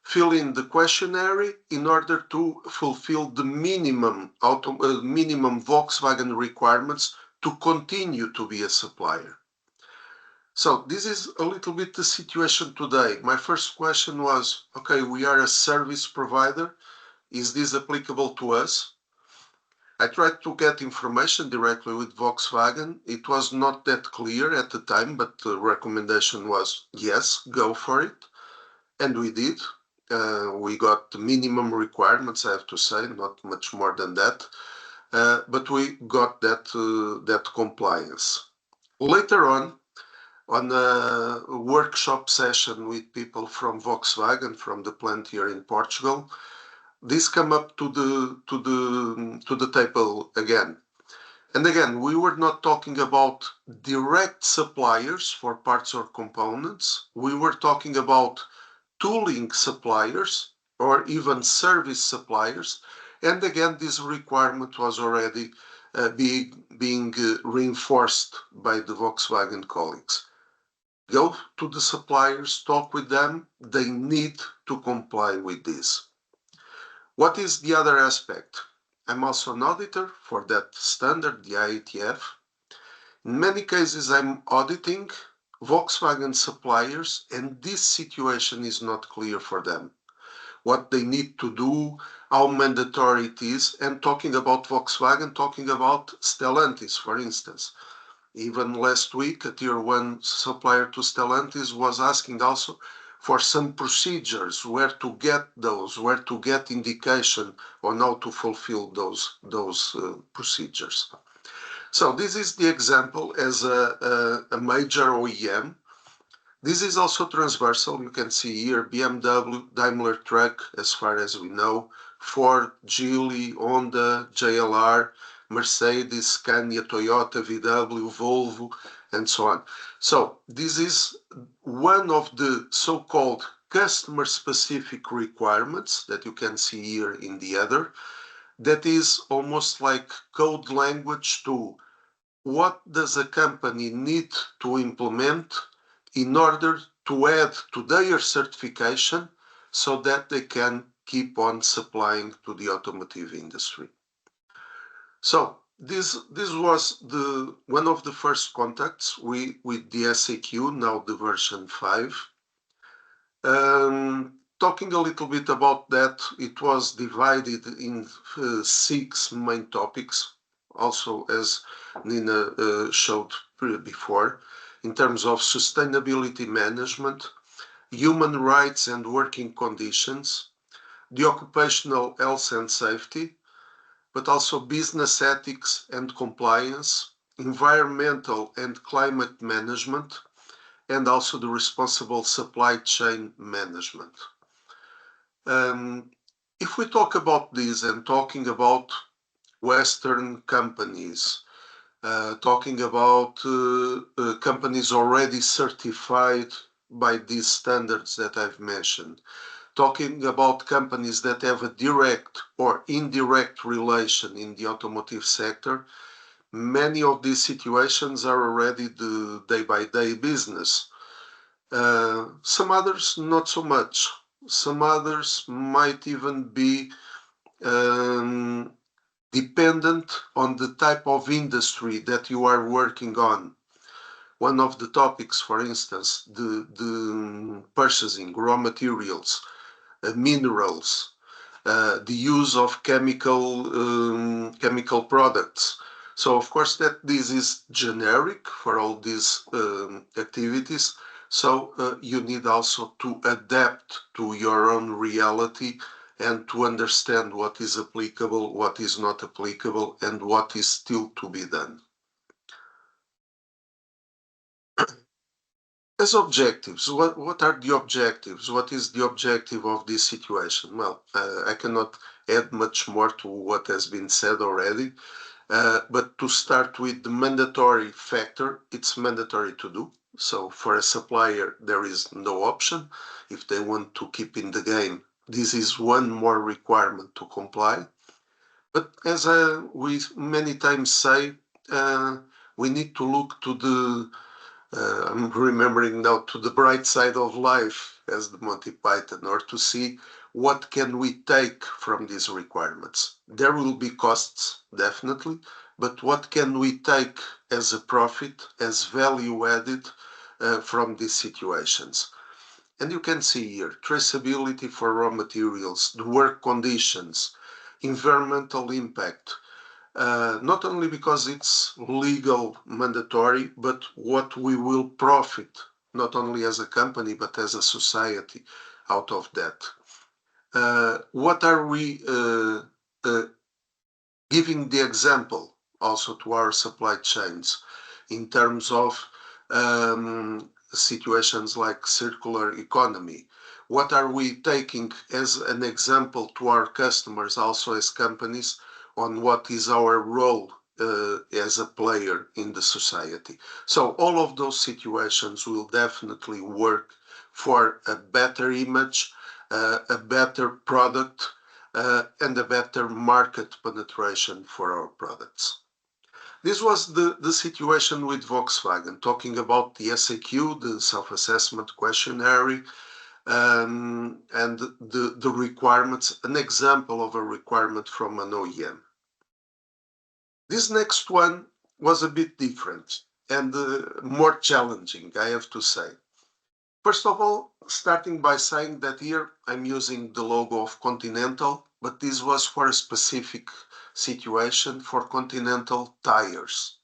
D: fill in the questionnaire in order to fulfill the minimum Volkswagen requirements to continue to be a supplier. So this is a little bit the situation today. My first question was, okay, we are a service provider. Is this applicable to us? I tried to get information directly with Volkswagen. It was not that clear at the time, but the recommendation was, yes, go for it. And we did. We got the minimum requirements, I have to say, not much more than that. But we got that compliance. Later on a workshop session with people from Volkswagen, from the plant here in Portugal, this come up to the table again. And again, we were not talking about direct suppliers for parts or components. We were talking about tooling suppliers or even service suppliers. And again, this requirement was already being reinforced by the Volkswagen colleagues. Go to the suppliers, talk with them. They need to comply with this. What is the other aspect? I'm also an auditor for that standard, the IATF. In many cases, I'm auditing Volkswagen suppliers, and this situation is not clear for them. What they need to do, how mandatory it is, and talking about Volkswagen, talking about Stellantis, for instance. Even last week, a tier 1 supplier to Stellantis was asking also for some procedures, where to get those, where to get indication on how to fulfill those procedures. So this is the example as a major OEM. This is also transversal. You can see here BMW, Daimler Truck, as far as we know, Ford, Geely, Honda, JLR, Mercedes, Scania, Toyota, VW, Volvo, and so on. So this is one of the so-called customer-specific requirements that you can see here in the other. That is almost like code language to what does a company need to implement in order to add to their certification so that they can keep on supplying to the automotive industry. So this was one of the first contacts with the SAQ, now the version 5. Talking a little bit about that, it was divided in 6 main topics, also as Nina showed before, in terms of sustainability management, human rights and working conditions, the occupational health and safety, but also business ethics and compliance, environmental and climate management, and also the responsible supply chain management. If we talk about this and talking about Western companies, talking about companies already certified by these standards that I've mentioned, talking about companies that have a direct or indirect relation in the automotive sector, many of these situations are already the day-by-day business. Some others, not so much. Some others might even be dependent on the type of industry that you are working on. One of the topics, for instance, the purchasing raw materials, minerals, the use of chemical products. So of course that this is generic for all these activities. So you need also to adapt to your own reality and to understand what is applicable, what is not applicable, and what is still to be done. As objectives, what are the objectives? What is the objective of this situation? Well, I cannot add much more to what has been said already. But to start with the mandatory factor, it's mandatory to do. So for a supplier, there is no option. If they want to keep in the game, this is one more requirement to comply. But as we many times say, we need to look to the, I'm remembering now, to the bright side of life, as the Monty Python, or to see what can we take from these requirements. There will be costs, definitely, but what can we take as a profit, as value added from these situations? And you can see here, traceability for raw materials, the work conditions, environmental impact, not only because it's legal, mandatory, but what we will profit, not only as a company, but as a society out of that. What are we giving the example also to our supply chains in terms of situations like circular economy? What are we taking as an example to our customers, also as companies, on what is our role as a player in the society? So all of those situations will definitely work for a better image, a better product, and a better market penetration for our products. This was the situation with Volkswagen, talking about the SAQ, the self-assessment questionnaire, and the requirements, an example of a requirement from an OEM. This next one was a bit different and more challenging, I have to say. First of all, starting by saying that here I'm using the logo of Continental, but this was for a specific situation for Continental tires.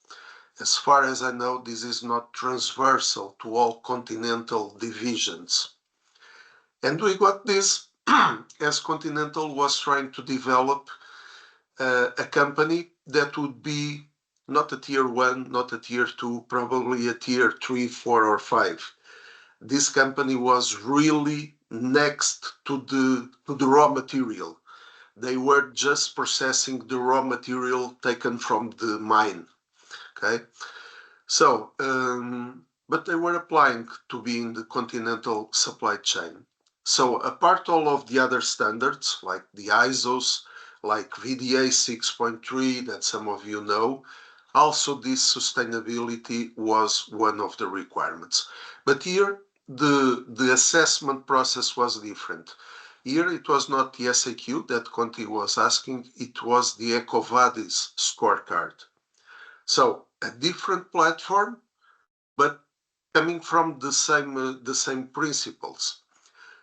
D: As far as I know, this is not transversal to all Continental divisions. And we got this as Continental was trying to develop a company that would be not a tier 1, not a tier 2, probably a tier 3, 4, or 5. This company was really next to the raw material. They were just processing the raw material taken from the mine. Okay, so but they were applying to be in the Continental supply chain. So apart all of the other standards like the ISOs, like VDA 6.3 that some of you know, also this sustainability was one of the requirements. But here the assessment process was different. Here it was not the SAQ that Conti was asking, it was the EcoVadis scorecard. So a different platform, but coming from the same principles.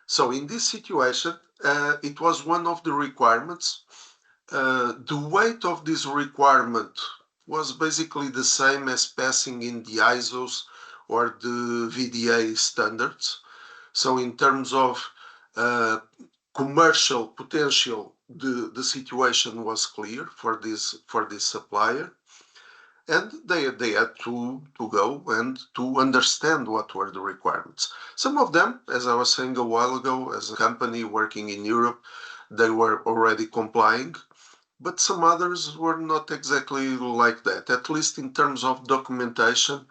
D: So in this situation, it was one of the requirements. The weight of this requirement was basically the same as passing in the ISOs or the VDA standards. So in terms of commercial potential, the situation was clear for this supplier. And they had to go and to understand what were the requirements. Some of them, as I was saying a while ago, as a company working in Europe, they were already complying, but some others were not exactly like that. At least in terms of documentation,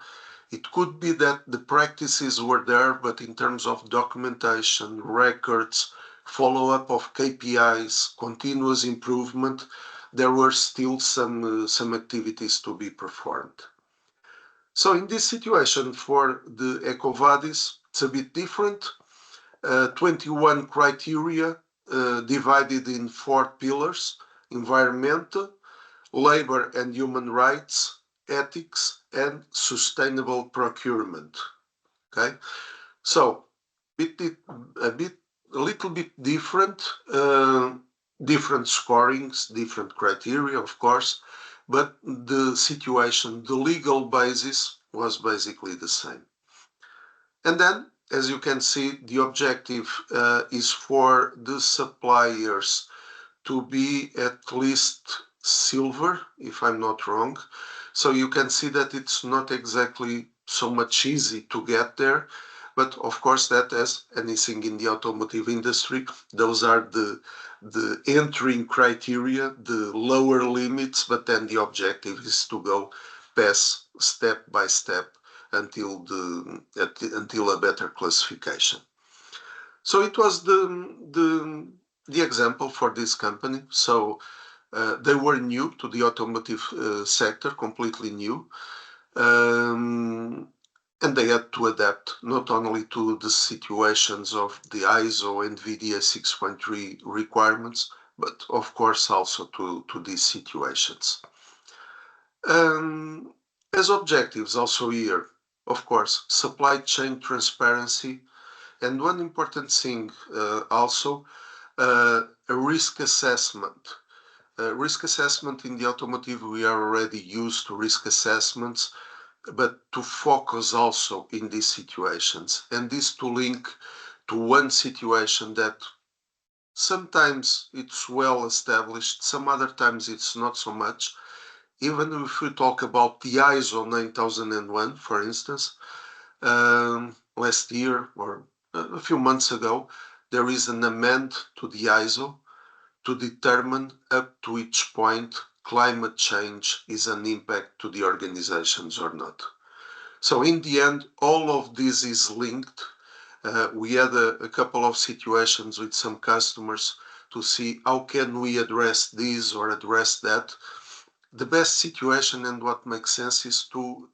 D: it could be that the practices were there, but in terms of documentation, records, follow-up of KPIs, continuous improvement, there were still some activities to be performed. So in this situation for the EcoVadis, it's a bit different. 21 criteria divided in 4 pillars: environmental, labor and human rights, ethics, and sustainable procurement. Okay, so a little bit different. Different scorings, different criteria, of course, but the situation, the legal basis was basically the same. And then, as you can see, the objective is for the suppliers to be at least silver, if I'm not wrong. So you can see that it's not exactly so much easy to get there, But of course, that as anything in the automotive industry, those are the entering criteria, the lower limits, but then the objective is to go pass step by step until a better classification. So it was the example for this company. So they were new to the automotive sector, completely new. And they had to adapt not only to the situations of the ISO and VDA 6.3 requirements, but of course also to these situations. As objectives also here, of course, supply chain transparency, and one important thing also, a risk assessment. Risk assessment in the automotive, we are already used to risk assessments, but to focus also in these situations, and this to link to one situation that sometimes it's well established, some other times it's not so much. Even if we talk about the ISO 9001, for instance, last year or a few months ago, there is an amendment to the ISO to determine up to which point climate change is an impact to the organizations or not. So in the end, all of this is linked. We had a couple of situations with some customers to see how can we address this or address that. The best situation and what makes sense is to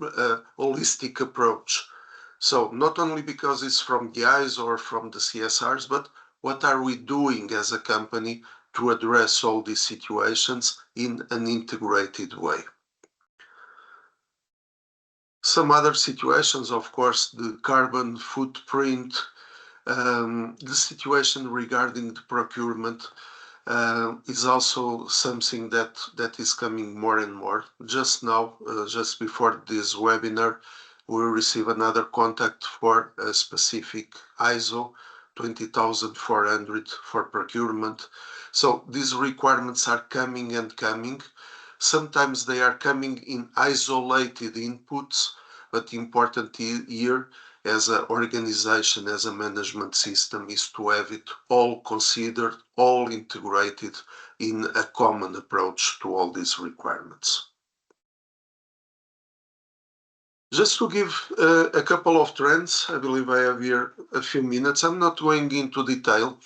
D: a holistic approach. So not only because it's from the ISO or from the CSRs, but what are we doing as a company to address all these situations in an integrated way? Some other situations, of course, the carbon footprint, the situation regarding the procurement is also something that is coming more and more. Just now, just before this webinar, we receive another contact for a specific ISO 20400 for procurement. So these requirements are coming and coming. Sometimes they are coming in isolated inputs, but important here as an organization, as a management system, is to have it all considered, all integrated in a common approach to all these requirements. Just to give a couple of trends, I believe I have here a few minutes. I'm not going into detail,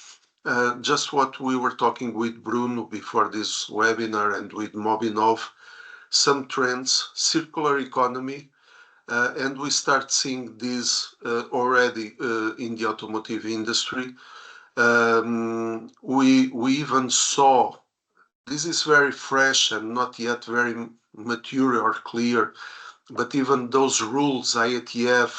D: just what we were talking with Bruno before this webinar and with Mobinov, some trends, circular economy, and we start seeing this already in the automotive industry. We even saw, this is very fresh and not yet very mature or clear, but even those rules, IATF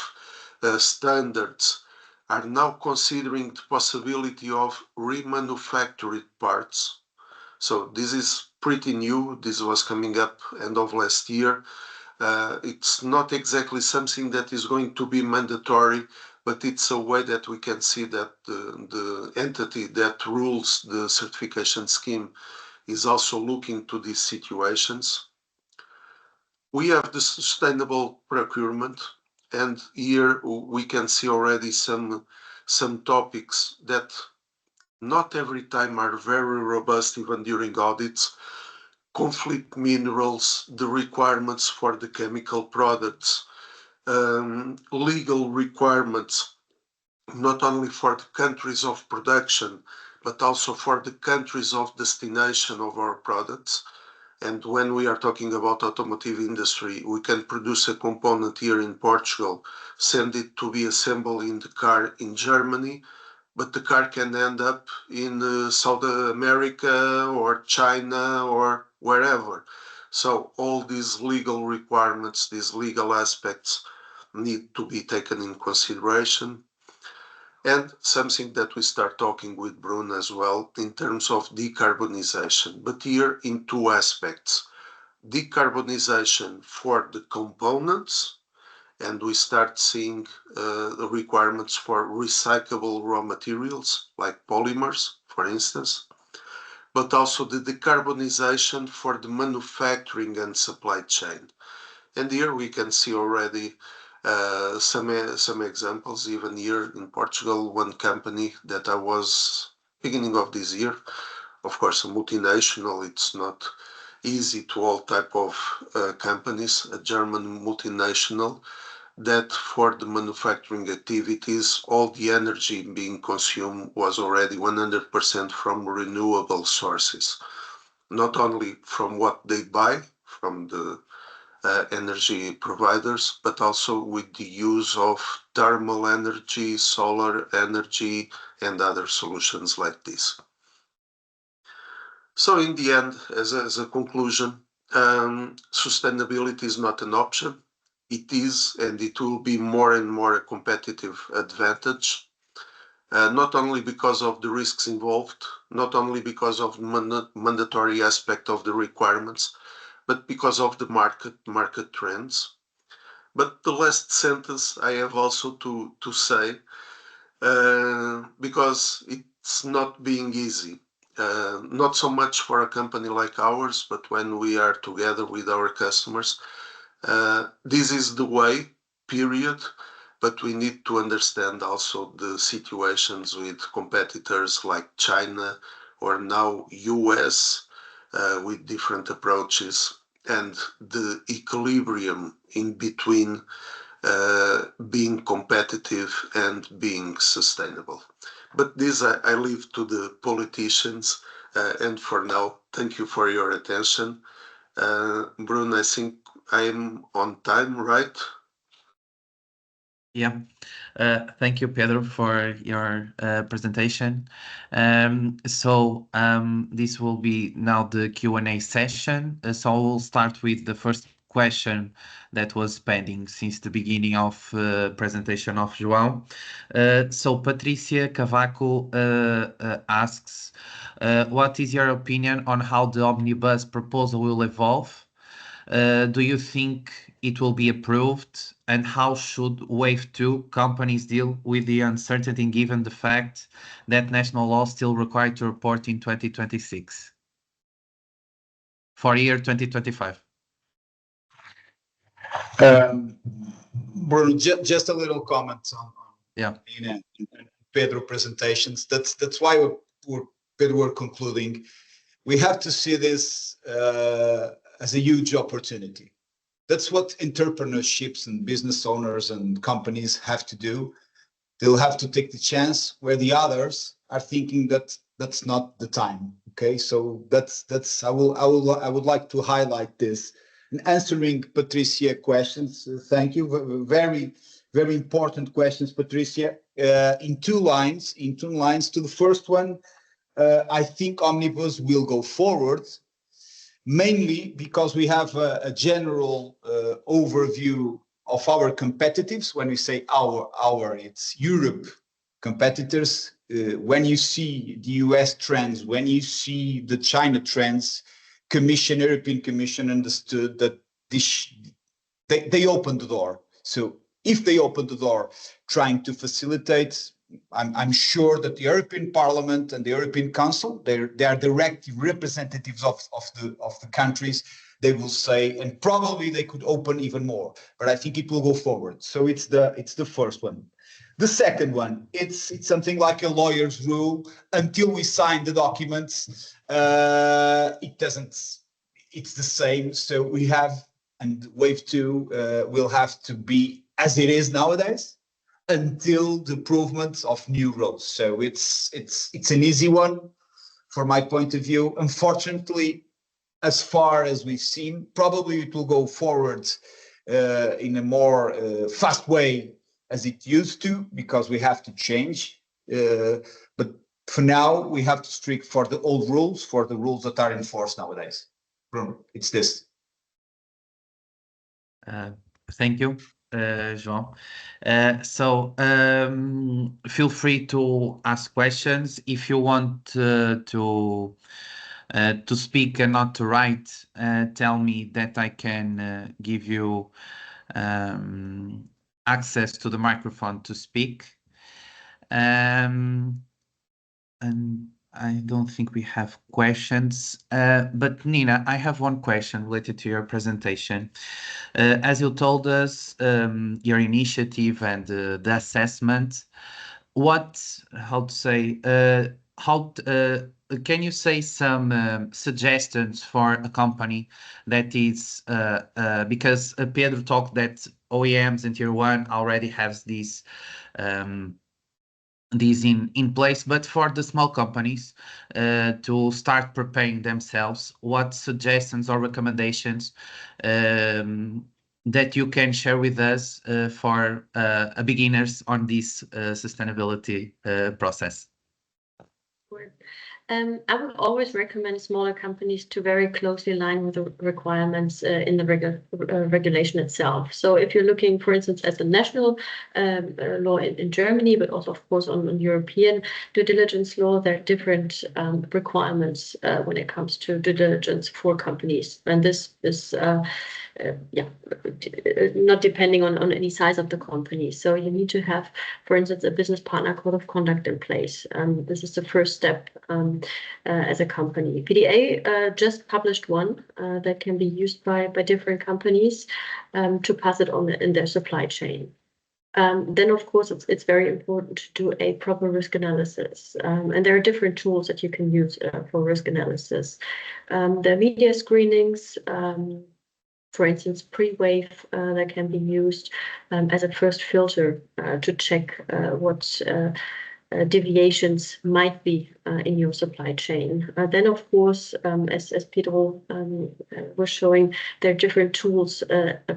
D: standards, are now considering the possibility of remanufactured parts. So this is pretty new. This was coming up end of last year. It's not exactly something that is going to be mandatory, but it's a way that we can see that the entity that rules the certification scheme is also looking to these situations. We have the sustainable procurement, and here we can see already some topics that not every time are very robust, even during audits. Conflict minerals, the requirements for the chemical products, legal requirements, not only for the countries of production, but also for the countries of destination of our products. And when we are talking about automotive industry, we can produce a component here in Portugal, send it to be assembled in the car in Germany, but the car can end up in South America or China or wherever. So all these legal requirements, these legal aspects need to be taken in consideration. And something that we start talking with Bruno as well in terms of decarbonization, but here in two aspects. Decarbonization for the components, and we start seeing the requirements for recyclable raw materials like polymers, for instance, but also the decarbonization for the manufacturing and supply chain. And here we can see already Some examples, even here in Portugal, one company that I was beginning of this year, of course, a multinational, it's not easy to all type of companies, a German multinational, that for the manufacturing activities, all the energy being consumed was already 100% from renewable sources, not only from what they buy from the energy providers, but also with the use of thermal energy, solar energy, and other solutions like this. So in the end, as a conclusion, sustainability is not an option. It is, and it will be more and more a competitive advantage, not only because of the risks involved, not only because of mandatory aspect of the requirements, but because of the market trends. But the last sentence I have also to say, because it's not being easy, not so much for a company like ours, but when we are together with our customers, this is the way, period. But we need to understand also the situations with competitors like China or now US, with different approaches, and the equilibrium in between being competitive and being sustainable. But this I leave to the politicians, and for now, thank you for your attention. Bruno, I think I'm on time, right?
A: Yeah. Thank you, Pedro, for your presentation. This will be now the Q&A session. So we'll start with the first question that was pending since the beginning of presentation of João. So Patricia Cavaco asks, what is your opinion on how the omnibus proposal will evolve? Do you think it will be approved? And how should Wave 2 companies deal with the uncertainty given the fact that national law still required to report in 2026? For year 2025.
B: Bruno, just a little comment on
A: Yeah.
B: and Pedro presentations. That's why Pedro were concluding. We have to see this as a huge opportunity. That's what entrepreneurships and business owners and companies have to do. They'll have to take the chance where the others are thinking that that's not the time. Okay, so I would like to highlight this. And answering Patricia questions, thank you. Very important questions, Patricia. In two lines. To the first one, I think Omnibus will go forward, mainly because we have a general overview of our competitors. When we say our, it's Europe competitors. When you see the US trends, when you see the China trends, European Commission understood that they opened the door. So if they open the door trying to facilitate, I'm sure that the European Parliament and the European Council, they are direct representatives of the countries. They will say, and probably they could open even more, but I think it will go forward. So it's the first one. The second one, it's something like a lawyer's rule. Until we sign the documents, it doesn't. It's the same. So we have, and Wave 2 will have to be as it is nowadays, until the improvements of new roads. So it's an easy one from my point of view. Unfortunately, as far as we've seen, probably it will go forward in a more fast way as it used to, because we have to change. But for now, we have to stick for the old rules, for the rules that are in force nowadays. It's this.
A: Thank you, João. Feel free to ask questions. If you want to speak and not to write, tell me that I can give you access to the microphone to speak. And I don't think we have questions, but Nina, I have one question related to your presentation. As you told us, your initiative and the assessment, can you say some suggestions for a company that is, because Pedro talked that OEMs and Tier 1 already has these in place, but for the small companies to start preparing themselves, what suggestions or recommendations that you can share with us for beginners on this sustainability process?
C: Sure. I would always recommend smaller companies to very closely align with the requirements in the regulation itself. So if you're looking, for instance, at the national law in Germany, but also, of course, on European due diligence law, there are different requirements when it comes to due diligence for companies. And this is not depending on any size of the company. So you need to have, for instance, a business partner code of conduct in place. This is the first step as a company. PDA just published one that can be used by different companies to pass it on in their supply chain. Then, of course, it's very important to do a proper risk analysis. And there are different tools that you can use for risk analysis. There are media screenings, for instance, pre-wave that can be used as a first filter to check what deviations might be in your supply chain. Then, of course, as Pedro was showing, there are different tools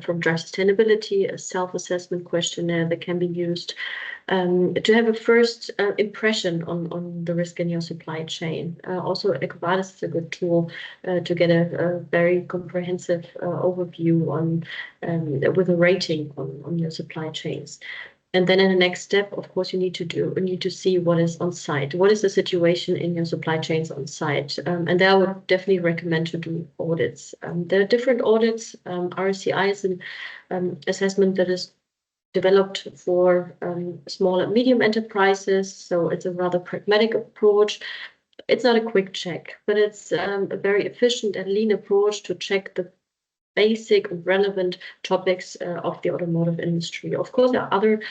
C: from Drive Sustainability, a self-assessment questionnaire that can be used to have a first impression on the risk in your supply chain. Also, Advogados is a good tool to get a very comprehensive overview on with a rating on your supply chains. And then in the next step, of course, you need to see what is on site. What is the situation in your supply chains on site? And there I would definitely recommend to do audits. There are different audits. RSCI is an assessment that is developed for small and medium enterprises. So it's a rather pragmatic approach. It's not a quick check, but it's a very efficient and lean approach to check the basic and relevant topics of the automotive industry. Of course, there are other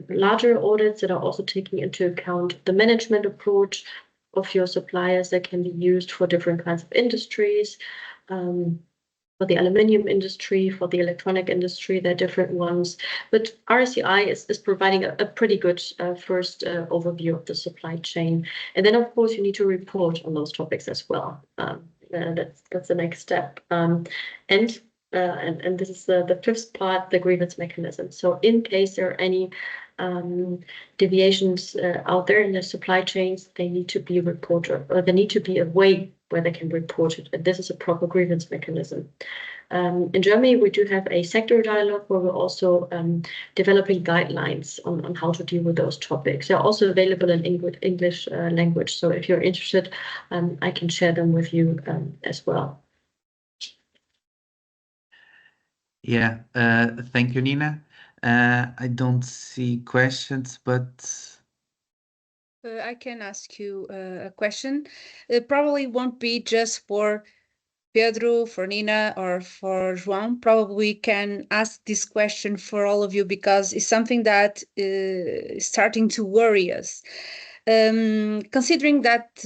C: larger audits that are also taking into account the management approach of your suppliers that can be used for different kinds of industries. For the aluminium industry, for the electronic industry, there are different ones. But RSCI is providing a pretty good first overview of the supply chain. And then, of course, you need to report on those topics as well. That's the next step. And this is the fifth part, the grievance mechanism. So in case there are any deviations out there in the supply chains, they need to be reported, or there need to be a way where they can report it. And this is a proper grievance mechanism. In Germany, we do have a sector dialogue where we're also developing guidelines on how to deal with those topics. They're also available in English language. So if you're interested, I can share them with you as well.
A: Yeah, thank you, Nina. I don't see questions, but
E: I can ask you a question. It probably won't be just for Pedro, for Nina, or for João. Probably can ask this question for all of you because it's something that is starting to worry us. Considering that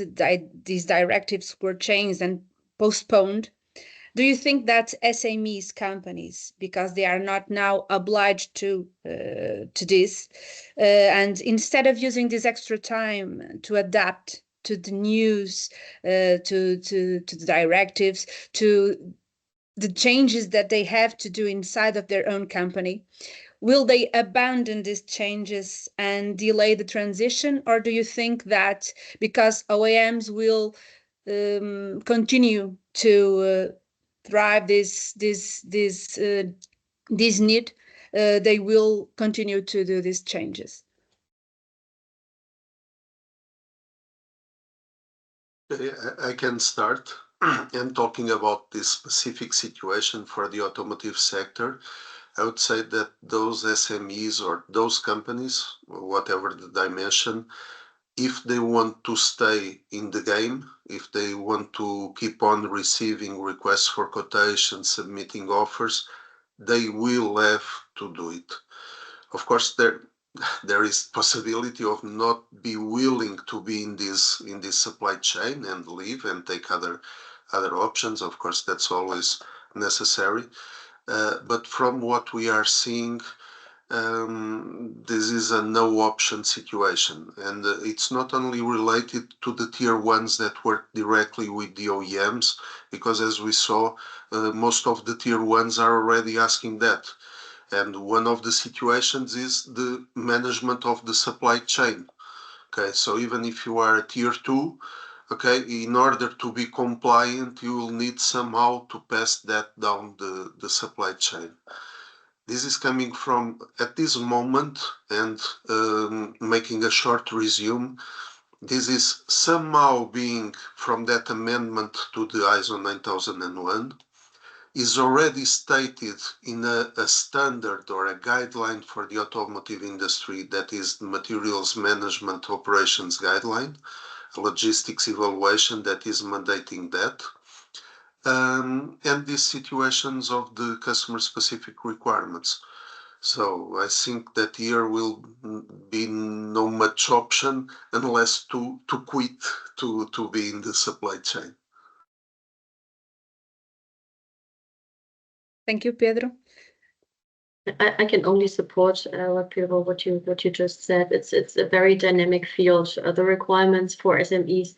E: these directives were changed and postponed, do you think that SMEs companies, because they are not now obliged to this, and instead of using this extra time to adapt to the news, to the directives, to the changes that they have to do inside of their own company, will they abandon these changes and delay the transition? Or do you think that because OEMs will continue to drive this need, they will continue to do these changes?
D: I can start and talking about this specific situation for the automotive sector. I would say that those SMEs or those companies, whatever the dimension, if they want to stay in the game, if they want to keep on receiving requests for quotations, submitting offers, they will have to do it. Of course, there is possibility of not be willing to be in this supply chain and leave and take other options. Of course, that's always necessary. But from what we are seeing, this is a no option situation, and it's not only related to the tier ones that work directly with the OEMs, because as we saw, most of the tier ones are already asking that. And one of the situations is the management of the supply chain. Okay, so even if you are a tier 2, okay, in order to be compliant, you will need somehow to pass that down the supply chain. This is coming from, at this moment, and making a short resume, this is somehow being, from that amendment to the ISO 9001, is already stated in a standard or a guideline for the automotive industry, that is the Materials Management Operations Guideline, a logistics evaluation that is mandating that. And these situations of the customer-specific requirements. So I think that here will be no much option unless to quit to be in the supply chain.
E: Thank you, Pedro.
C: I can only support Pedro, what you just said. It's a very dynamic field. The requirements for SMEs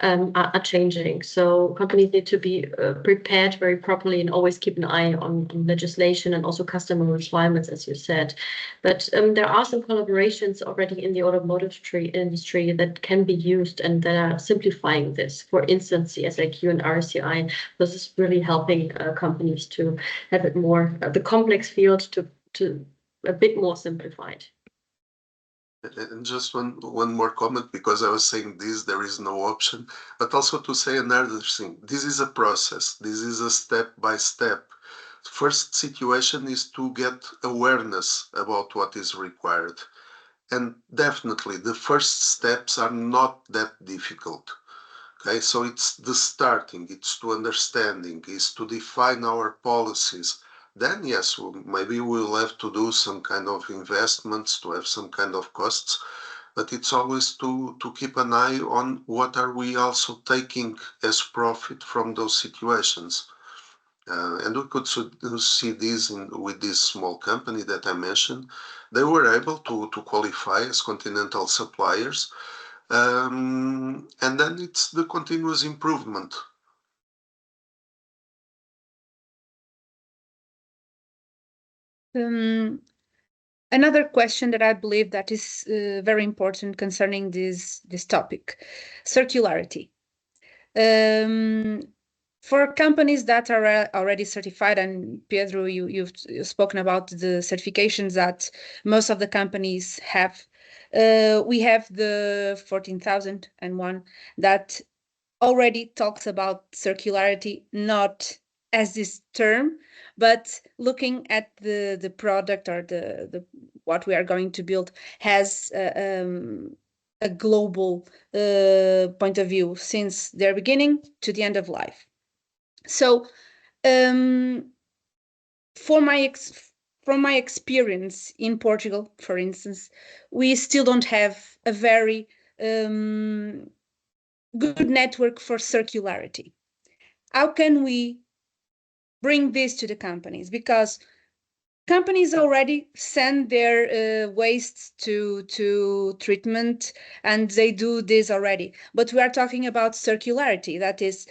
C: are changing. So companies need to be prepared very properly and always keep an eye on legislation and also customer requirements, as you said. But there are some collaborations already in the automotive industry that can be used and that are simplifying this. For instance, the SIQ and RSCI. This is really helping companies to have it more, the complex field to a bit more simplified.
D: And just one more comment, because I was saying this, there is no option, but also to say another thing. This is a process. This is a step by step. First situation is to get awareness about what is required. And definitely the first steps are not that difficult. Okay, so it's the starting, it's to understanding, it's to define our policies. Then yes, maybe we'll have to do some kind of investments, to have some kind of costs, but it's always to keep an eye on what are we also taking as profit from those situations. And we could see this with this small company that I mentioned. They were able to qualify as continental suppliers, and then it's the continuous improvement.
E: Another question that I believe that is very important concerning this topic, circularity. For companies that are already certified, and Pedro, you've spoken about the certifications that most of the companies have. We have the 14001 that already talks about circularity, not as this term, but looking at the product or the what we are going to build has a global point of view since their beginning to the end of life. So from my experience in Portugal, for instance, we still don't have a very good network for circularity. How can we bring this to the companies? Because companies already send their wastes to treatment, and they do this already. But we are talking about circularity, that is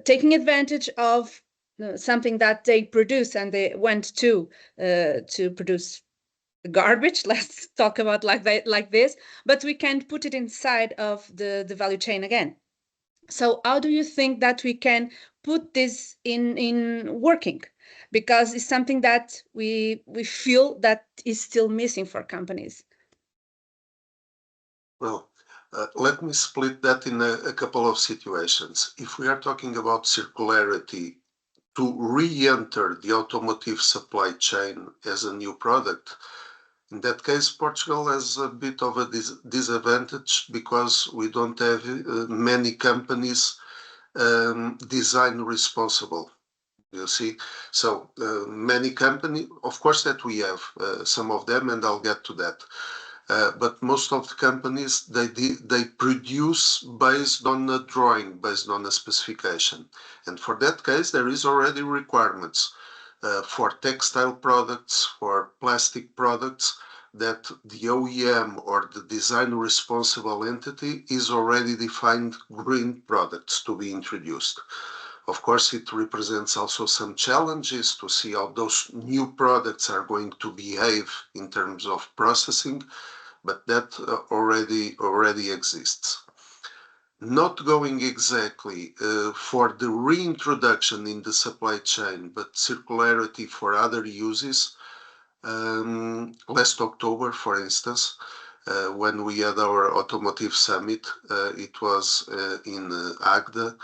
E: taking advantage of something that they produce, and they went to produce garbage, let's talk about like this, but we can put it inside of the value chain again. So how do you think that we can put this in working? Because it's something that we feel that is still missing for companies.
D: Well, let me split that in a couple of situations. If we are talking about circularity to re-enter the automotive supply chain as a new product, In that case, Portugal has a bit of a disadvantage because we don't have many companies design responsible. You see, so many companies, of course, that we have some of them, and I'll get to that. But most of the companies, they produce based on a drawing, based on a specification. And for that case, there is already requirements for textile products, for plastic products, that the OEM or the design responsible entity is already defined green products to be introduced. Of course, it represents also some challenges to see how those new products are going to behave in terms of processing, but that already exists. Not going exactly for the reintroduction in the supply chain, but circularity for other uses. Last October, for instance, when we had our automotive summit, it was in Agda,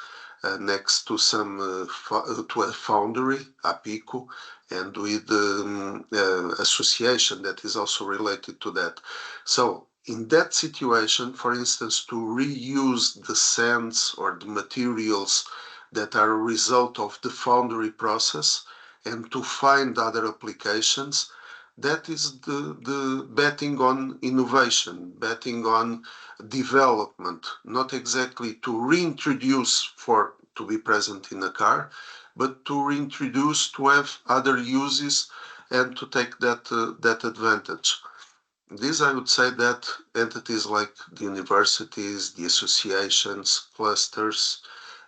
D: next to to a foundry, OPCO, and with the association that is also related to that. So in that situation, for instance, to reuse the sands or the materials that are a result of the foundry process and to find other applications, that is the betting on innovation, betting on development, not exactly to reintroduce to be present in a car, but to reintroduce to have other uses and to take that advantage. This, I would say that entities like the universities, the associations, clusters,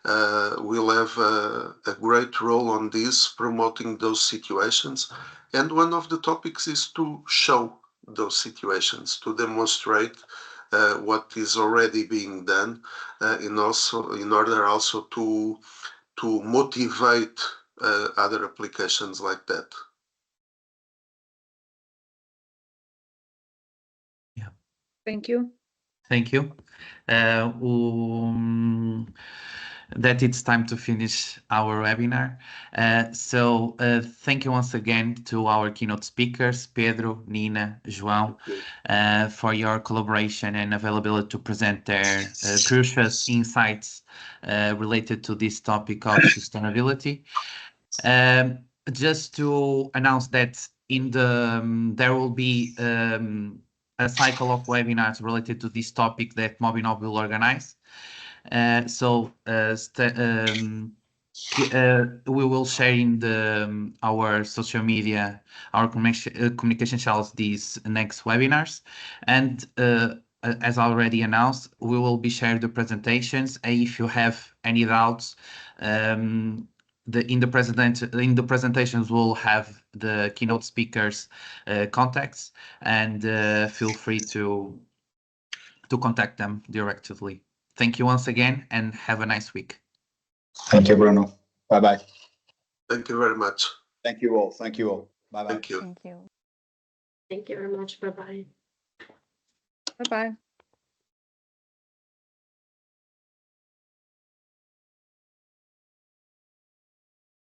D: will have a great role on this, promoting those situations. And one of the topics is to show those situations, to demonstrate what is already being done, in order also to motivate other applications like that.
A: Yeah.
E: Thank you.
A: Thank you. That it's time to finish our webinar. So thank you once again to our keynote speakers, Pedro, Nina, João, for your collaboration and availability to present their crucial insights related to this topic of sustainability. Just to announce that there will be a cycle of webinars related to this topic that Mobinov will organize. We will share in our social media, our communication channels, these next webinars. And as already announced, we will be sharing the presentations. And if you have any doubts, in the presentations we'll have the keynote speakers contacts, and feel free to contact them directly. Thank you once again, and have a nice week.
B: Thank you, Bruno. Bye-bye.
D: Thank you very much.
B: Thank you all. Thank you all. Bye-bye.
D: Thank you.
C: Thank you very much. Bye-bye.
E: Bye-bye.